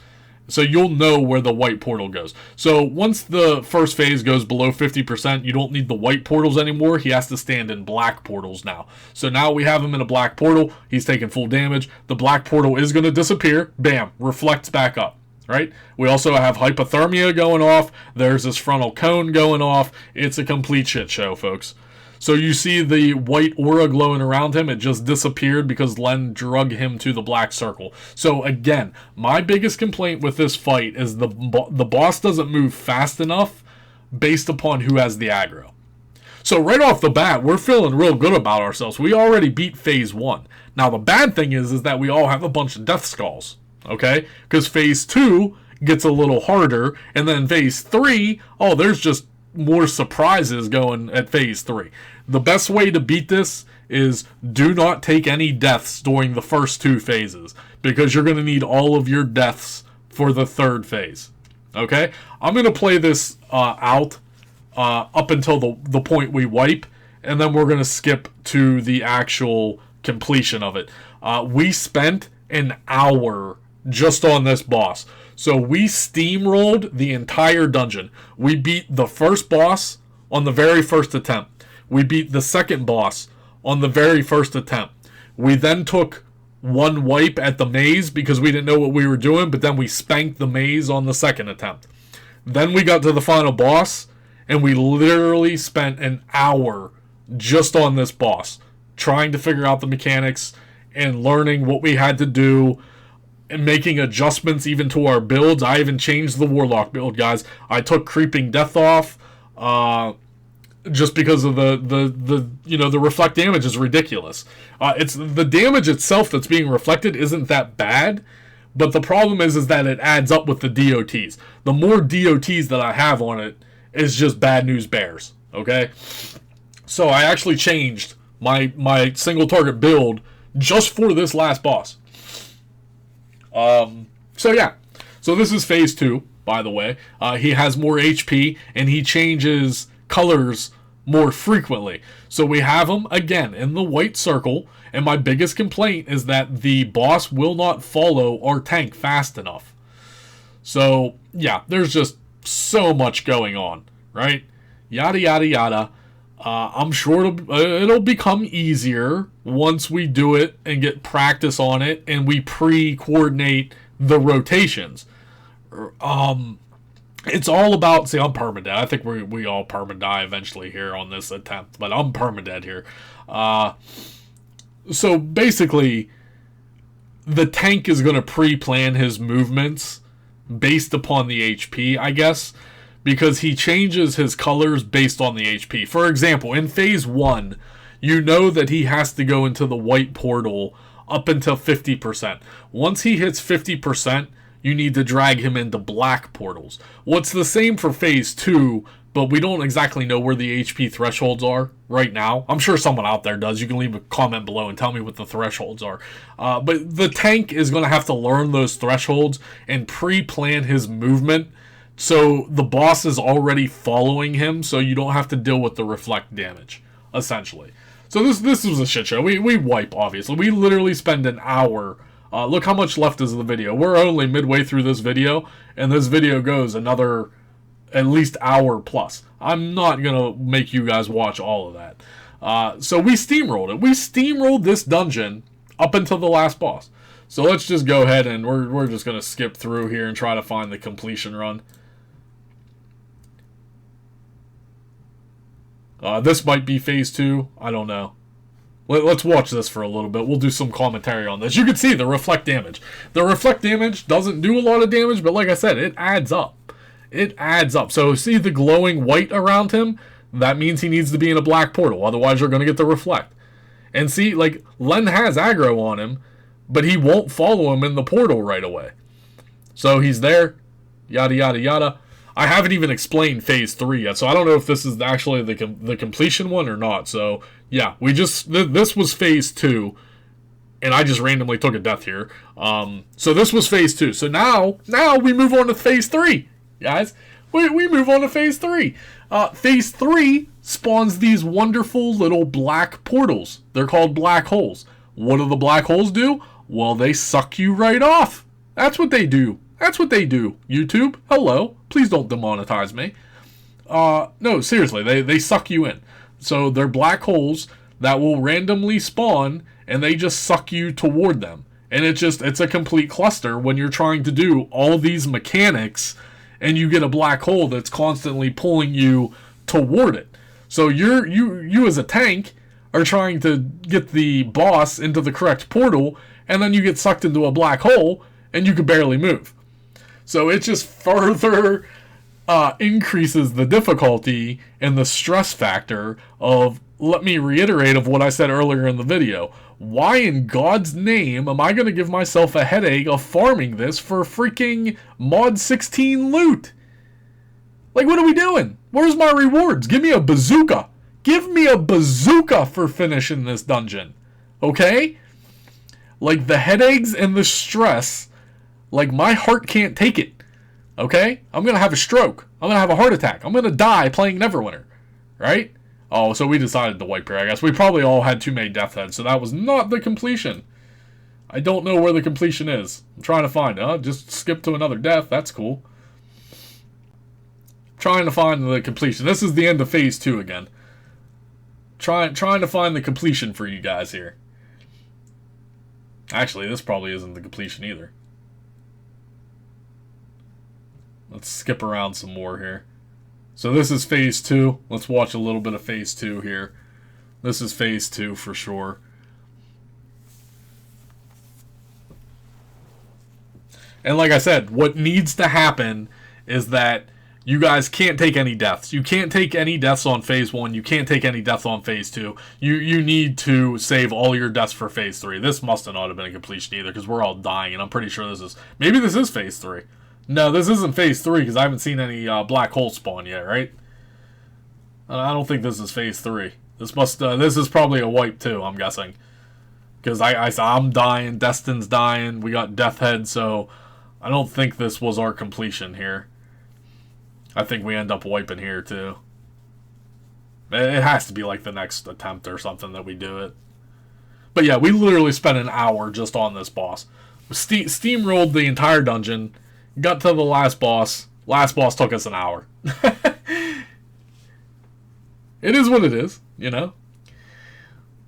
Speaker 1: So you'll know where the white portal goes. So once the first phase goes below 50%, you don't need the white portals anymore. He has to stand in black portals now. So now we have him in a black portal. He's taking full damage. The black portal is going to disappear. Bam, reflects back up, right? We also have Hypothermia going off. There's this frontal cone going off. It's a complete shit show, folks. So you see the white aura glowing around him. It just disappeared because Len drug him to the black circle. So again, my biggest complaint with this fight is the boss doesn't move fast enough based upon who has the aggro. So right off the bat, we're feeling real good about ourselves. We already beat phase 1. Now the bad thing is that we all have a bunch of death skulls, okay? Because phase 2 gets a little harder, and then phase 3, oh, there's just more surprises going at phase 3. The best way to beat this is do not take any deaths during the first 2 phases, because you're going to need all of your deaths for the 3rd phase. Okay? I'm going to play this out up until the point we wipe, and then we're going to skip to the actual completion of it. We spent an hour just on this boss. So we steamrolled the entire dungeon. We beat the first boss on the very first attempt. We beat the second boss on the very first attempt. We then took one wipe at the maze because we didn't know what we were doing, but then we spanked the maze on the second attempt. Then we got to the final boss, and we literally spent an hour just on this boss, trying to figure out the mechanics and learning what we had to do, and making adjustments even to our builds. I even changed the Warlock build, guys. I took Creeping Death off, just because of the reflect damage is ridiculous. It's the damage itself that's being reflected isn't that bad, but the problem is that it adds up with the DOTs. The more DOTs that I have on it is just bad news bears, okay? So I actually changed my single target build just for this last boss. So yeah, so this is phase 2, by the way. He has more HP, and he changes colors more frequently. So we have him, again, in the white circle, and my biggest complaint is that the boss will not follow our tank fast enough. So, yeah, there's just so much going on, right? Yada, yada, yada. I'm sure it'll become easier once we do it and get practice on it and we pre-coordinate the rotations. It's all about... See, I'm permadead. I think we all permadie eventually here on this attempt, but I'm permadead here. So basically, the tank is going to pre-plan his movements based upon the HP, I guess, because he changes his colors based on the HP. For example, in phase 1, you know that he has to go into the white portal up until 50%. Once he hits 50%, you need to drag him into black portals. What's the same for phase 2, but we don't exactly know where the HP thresholds are right now. I'm sure someone out there does. You can leave a comment below and tell me what the thresholds are. But the tank is going to have to learn those thresholds and pre-plan his movement, so the boss is already following him, so you don't have to deal with the reflect damage, essentially. So this was a shit show. We wipe, obviously. We literally spend an hour. Look how much left is the video. We're only midway through this video, and this video goes another at least hour plus. I'm not going to make you guys watch all of that. So we steamrolled it. We steamrolled this dungeon up until the last boss. So let's just go ahead and we're just going to skip through here and try to find the completion run. This might be phase 2. I don't know. Let's watch this for a little bit. We'll do some commentary on this. You can see the reflect damage. The reflect damage doesn't do a lot of damage, but like I said, it adds up. It adds up. So see the glowing white around him? That means he needs to be in a black portal. Otherwise, you're going to get the reflect. And see, like, Len has aggro on him, but he won't follow him in the portal right away. So he's there. yada, yada, yada. I haven't even explained phase 3 yet, so I don't know if this is actually the completion one or not. So, yeah, this was phase 2, and I just randomly took a death here. So this was phase 2. So now we move on to phase 3, guys. We move on to phase 3. Phase 3 spawns these wonderful little black portals. They're called black holes. What do the black holes do? Well, they suck you right off. That's what they do. That's what they do. YouTube, hello. Please don't demonetize me. No, seriously, they suck you in. So they're black holes that will randomly spawn, and they just suck you toward them. And it's a complete cluster when you're trying to do all these mechanics, and you get a black hole that's constantly pulling you toward it. So you as a tank are trying to get the boss into the correct portal, and then you get sucked into a black hole, and you can barely move. So it just further increases the difficulty and the stress factor of, let me reiterate of what I said earlier in the video. Why in God's name am I going to give myself a headache of farming this for freaking mod 16 loot? Like, what are we doing? Where's my rewards? Give me a bazooka. Give me a bazooka for finishing this dungeon. Okay? Like, the headaches and the stress, like, my heart can't take it. Okay? I'm going to have a stroke. I'm going to have a heart attack. I'm going to die playing Neverwinter. Right? Oh, so we decided to wipe here, I guess. We probably all had too many death heads, so that was not the completion. I don't know where the completion is. I'm trying to find it. Just skip to another death. That's cool. Trying to find the completion. This is the end of phase 2 again. Trying to find the completion for you guys here. Actually, this probably isn't the completion either. Let's skip around some more here. So this is phase 2. Let's watch a little bit of phase 2 here. This is phase 2 for sure. And like I said, what needs to happen is that you guys can't take any deaths. You can't take any deaths on phase 1. You can't take any deaths on phase 2. You need to save all your deaths for phase 3. This must not have been a completion either, because we're all dying, and I'm pretty sure this is... Maybe this is phase 3. No, this isn't phase 3, because I haven't seen any black hole spawn yet, right? I don't think this is phase 3. This is probably a wipe too, I'm guessing. Because I'm dying, Destin's dying, we got Death Head, so I don't think this was our completion here. I think we end up wiping here too. It has to be like the next attempt or something that we do it. But yeah, we literally spent an hour just on this boss. Steamrolled the entire dungeon, got to the last boss. Last boss took us an hour. It is what it is, you know.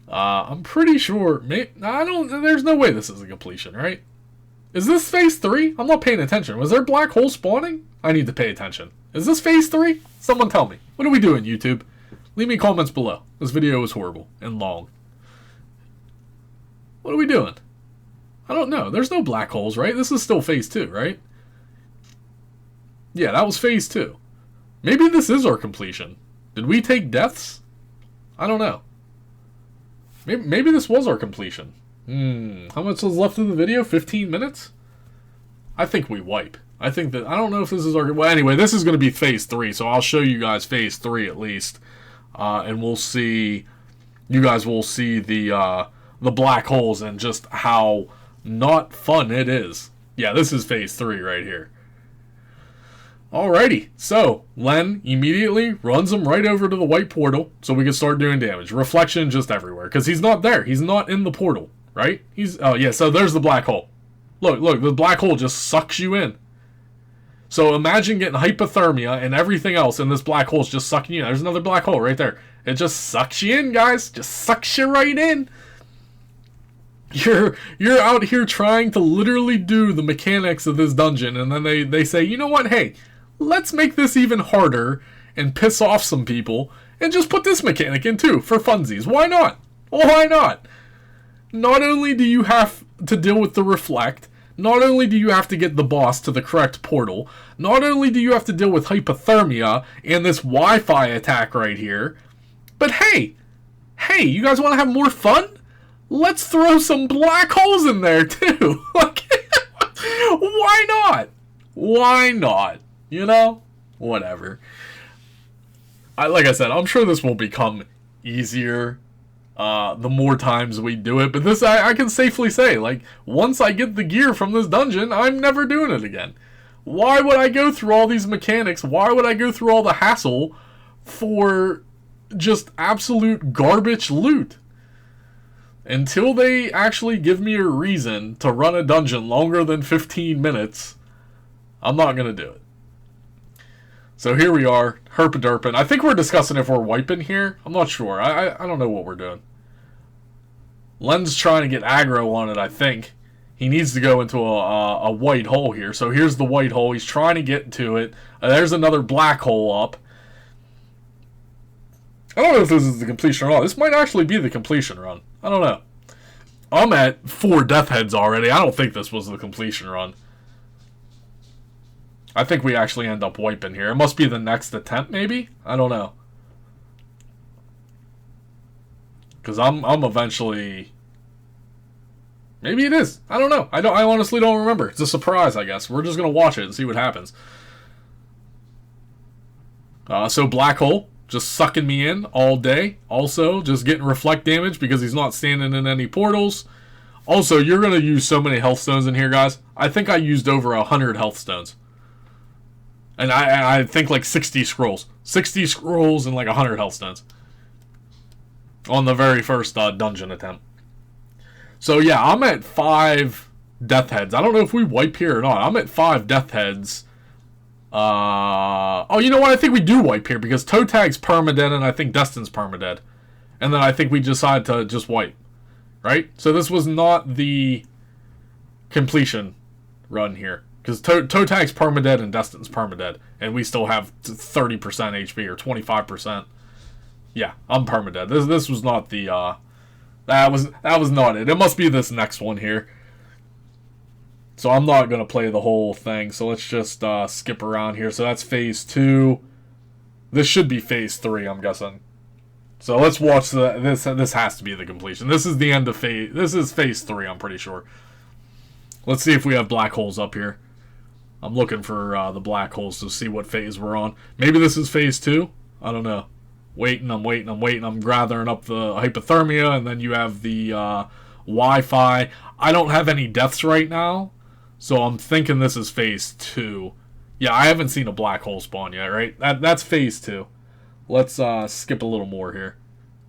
Speaker 1: I'm pretty sure. There's no way this is a completion, right? Is this phase 3? I'm not paying attention. Was there black hole spawning? I need to pay attention. Is this phase 3? Someone tell me. What are we doing, YouTube? Leave me comments below. This video was horrible and long. What are we doing? I don't know. There's no black holes, right? This is still phase 2, right? Yeah, that was phase 2. Maybe this is our completion. Did we take deaths? I don't know. Maybe this was our completion. How much was left of the video? 15 minutes? I think we wipe. I don't know if this is our... Well, anyway, this is going to be phase 3, so I'll show you guys phase 3 at least. And we'll see... You guys will see the black holes and just how not fun it is. Yeah, this is phase 3 right here. Alrighty, so Len immediately runs him right over to the white portal so we can start doing damage. Reflection just everywhere, because he's not there. He's not in the portal, right? Oh yeah, so there's the black hole. Look, the black hole just sucks you in. So imagine getting hypothermia and everything else, and this black hole's just sucking you in. There's another black hole right there. It just sucks you in, guys. Just sucks you right in. You're out here trying to literally do the mechanics of this dungeon, and then they say, you know what, hey, let's make this even harder and piss off some people and just put this mechanic in too for funsies. Why not? Why not? Not only do you have to deal with the reflect, not only do you have to get the boss to the correct portal, not only do you have to deal with hypothermia and this Wi-Fi attack right here, but hey, you guys want to have more fun? Let's throw some black holes in there too. Like, why not? Why not? You know? Whatever. Like I said, I'm sure this will become easier the more times we do it. But this, I can safely say, like, once I get the gear from this dungeon, I'm never doing it again. Why would I go through all these mechanics? Why would I go through all the hassle for just absolute garbage loot? Until they actually give me a reason to run a dungeon longer than 15 minutes, I'm not going to do it. So here we are, herpaderping. I think we're discussing if we're wiping here. I'm not sure. I don't know what we're doing. Len's trying to get aggro on it, I think. He needs to go into a white hole here. So here's the white hole. He's trying to get to it. There's another black hole up. I don't know if this is the completion or not. This might actually be the completion run. I don't know. I'm at 4 death heads already. I don't think this was the completion run. I think we actually end up wiping here. It must be the next attempt, maybe? I don't know. Because I'm eventually... Maybe it is. I don't know. I honestly don't remember. It's a surprise, I guess. We're just going to watch it and see what happens. So Black Hole, just sucking me in all day. Also, just getting reflect damage because he's not standing in any portals. Also, you're going to use so many health stones in here, guys. I think I used over 100 health stones. And I think like 60 scrolls. 60 scrolls and like 100 health stones. On the very first dungeon attempt. So yeah, I'm at 5 death heads. I don't know if we wipe here or not. I'm at 5 death heads. Oh, you know what? I think we do wipe here because Toe Tag's permadead and I think Destin's permadead. And then I think we decide to just wipe. Right? So this was not the completion run here. Because Toe Tag's permadead and Destin's permadead. And we still have 30% HP or 25%. Yeah, I'm permadead. This was not the... That was not it. It must be this next one here. So I'm not going to play the whole thing. So let's just skip around here. So that's phase 2. This should be phase 3, I'm guessing. So let's watch this. This has to be the completion. This is the end of phase... This is phase 3, I'm pretty sure. Let's see if we have black holes up here. I'm looking for the black holes to see what phase we're on. Maybe this is phase 2? I don't know. I'm waiting. I'm gathering up the hypothermia, and then you have the Wi-Fi. I don't have any deaths right now, so I'm thinking this is phase 2. Yeah, I haven't seen a black hole spawn yet, right? That's phase 2. Let's skip a little more here.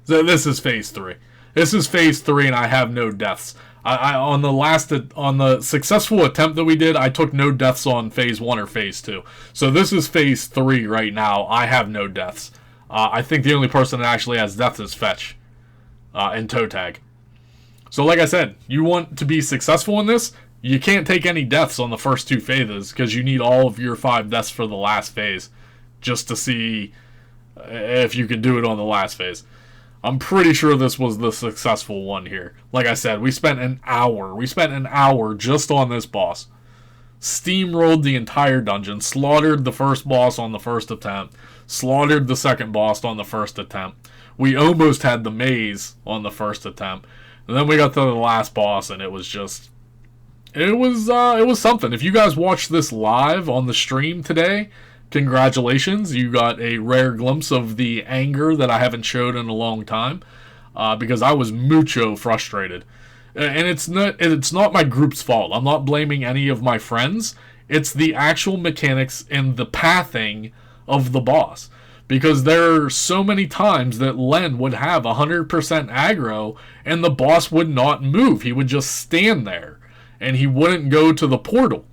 Speaker 1: So this is phase 3. This is phase 3, and I have no deaths. On the successful attempt that we did, I took no deaths on phase 1 or phase 2. So this is phase 3 right now. I have no deaths. I think the only person that actually has deaths is Fetch and Toe Tag. So like I said, you want to be successful in this, you can't take any deaths on the first 2 phases because you need all of your 5 deaths for the last phase just to see if you can do it on the last phase. I'm pretty sure this was the successful one here. Like I said, we spent an hour. We spent an hour just on this boss. Steamrolled the entire dungeon. Slaughtered the first boss on the first attempt. Slaughtered the second boss on the first attempt. We almost had the maze on the first attempt. And then we got to the last boss and it was just... It was something. If you guys watched this live on the stream today... Congratulations, you got a rare glimpse of the anger that I haven't showed in a long time, because I was mucho frustrated. And it's not my group's fault. I'm not blaming any of my friends. It's the actual mechanics and the pathing of the boss. Because there are so many times that Len would have 100% aggro and the boss would not move. He would just stand there and he wouldn't go to the portal.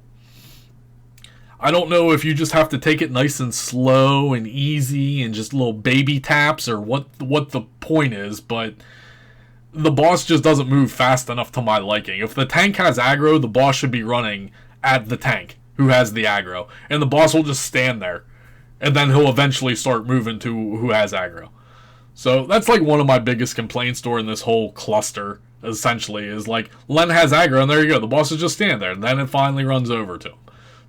Speaker 1: I don't know if you just have to take it nice and slow and easy and just little baby taps or what the point is, but the boss just doesn't move fast enough to my liking. If the tank has aggro, the boss should be running at the tank who has the aggro, and the boss will just stand there, and then he'll eventually start moving to who has aggro. So that's like one of my biggest complaints during this whole cluster, essentially, is like, Len has aggro, and there you go, the boss is just standing there, and then it finally runs over to him.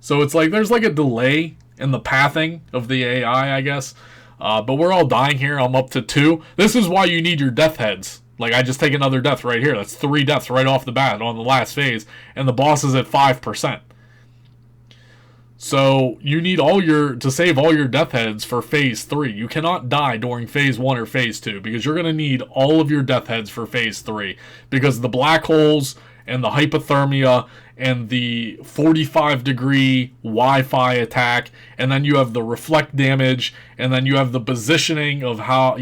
Speaker 1: So it's like, there's like a delay in the pathing of the AI, I guess. But we're all dying here. I'm up to 2. This is why you need your death heads. Like, I just take another death right here. That's 3 deaths right off the bat on the last phase. And the boss is at 5%. So you need to save all your death heads for phase 3. You cannot die during phase 1 or phase 2 because you're going to need all of your death heads for phase 3 because the black holes and the hypothermia and the 45-degree Wi-Fi attack, and then you have the reflect damage, and then you have the positioning of how,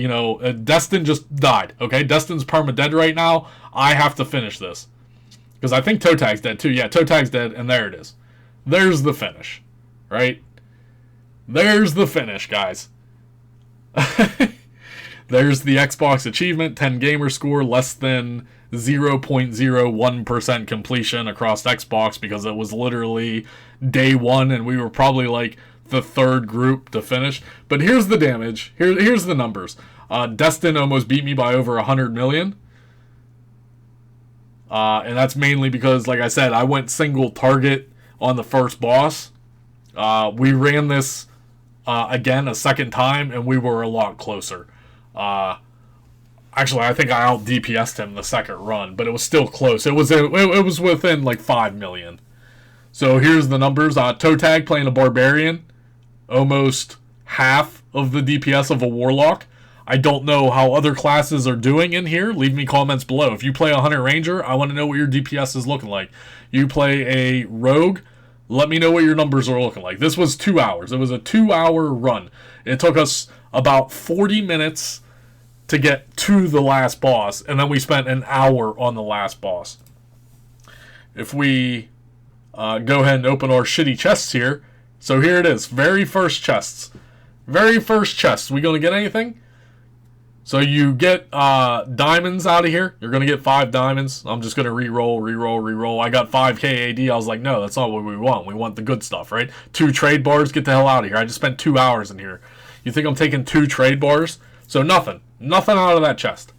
Speaker 1: Destin just died, okay? Destin's perma-dead right now. I have to finish this. Because I think Toe Tag's dead too. Yeah, Toe Tag's dead, and there it is. There's the finish. Right? There's the finish, guys. There's the Xbox achievement, 10 gamer score, less than 0.01% completion across Xbox because it was literally day 1 and we were probably like the 3rd group to finish. But here's the damage. Here's the numbers. Destin almost beat me by over 100 million. And that's mainly because, like I said, I went single target on the first boss. We ran this again a second time, and we were a lot closer. Actually, I think I out DPS'd him the second run, but it was still close. It was within like 5 million. So here's the numbers. Toe Tag playing a Barbarian, almost half of the DPS of a Warlock. I don't know how other classes are doing in here. Leave me comments below. If you play a Hunter Ranger, I want to know what your DPS is looking like. You play a Rogue, let me know what your numbers are looking like. This was 2 hours. It was a 2-hour run. It took us about 40 minutes to get to the last boss, and then we spent an hour on the last boss. If we go ahead and open our shitty chests here. So here it is. Very first chests. Very first chests. We going to get anything? So you get diamonds out of here. You're going to get 5 diamonds. I'm just going to re-roll. I got 5k AD. I was like, no, that's not what we want. We want the good stuff, right? 2 trade bars. Get the hell out of here. I just spent 2 hours in here. You think I'm taking 2 trade bars? So nothing. Nothing out of that chest.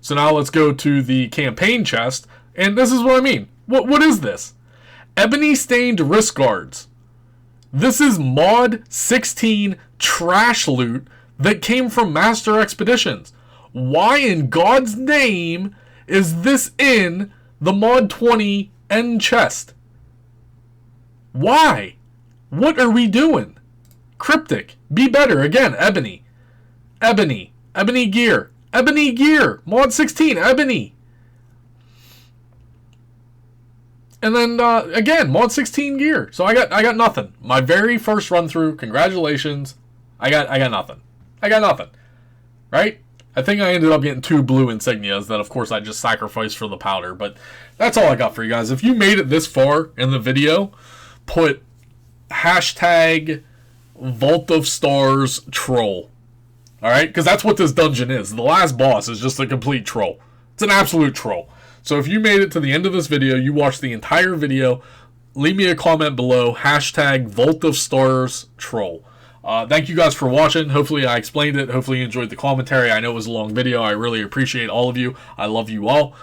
Speaker 1: So now let's go to the campaign chest. And this is what I mean. What is this? Ebony stained wrist guards. This is mod 16 trash loot that came from Master Expeditions. Why in God's name is this in the mod 20 end chest? Why? What are we doing? Cryptic. Be better. Again, Ebony. Ebony. Ebony gear. Ebony gear. Mod 16. Ebony. And then, again, mod 16 gear. So I got nothing. My very first run through. Congratulations. I got nothing. I got nothing. Right? I think I ended up getting 2 blue insignias that, of course, I just sacrificed for the powder. But that's all I got for you guys. If you made it this far in the video, put hashtag Vault of Stars troll. Alright? Because that's what this dungeon is. The last boss is just a complete troll. It's an absolute troll. So if you made it to the end of this video, you watched the entire video, leave me a comment below, hashtag Vault of Stars troll. Thank you guys for watching. Hopefully I explained it. Hopefully you enjoyed the commentary. I know it was a long video. I really appreciate all of you. I love you all.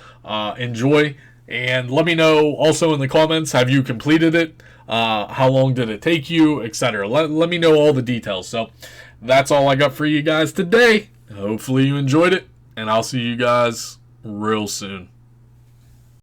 Speaker 1: Enjoy. And let me know also in the comments, have you completed it? How long did it take you? Etc. Let me know all the details. So that's all I got for you guys today. Hopefully you enjoyed it. And I'll see you guys real soon.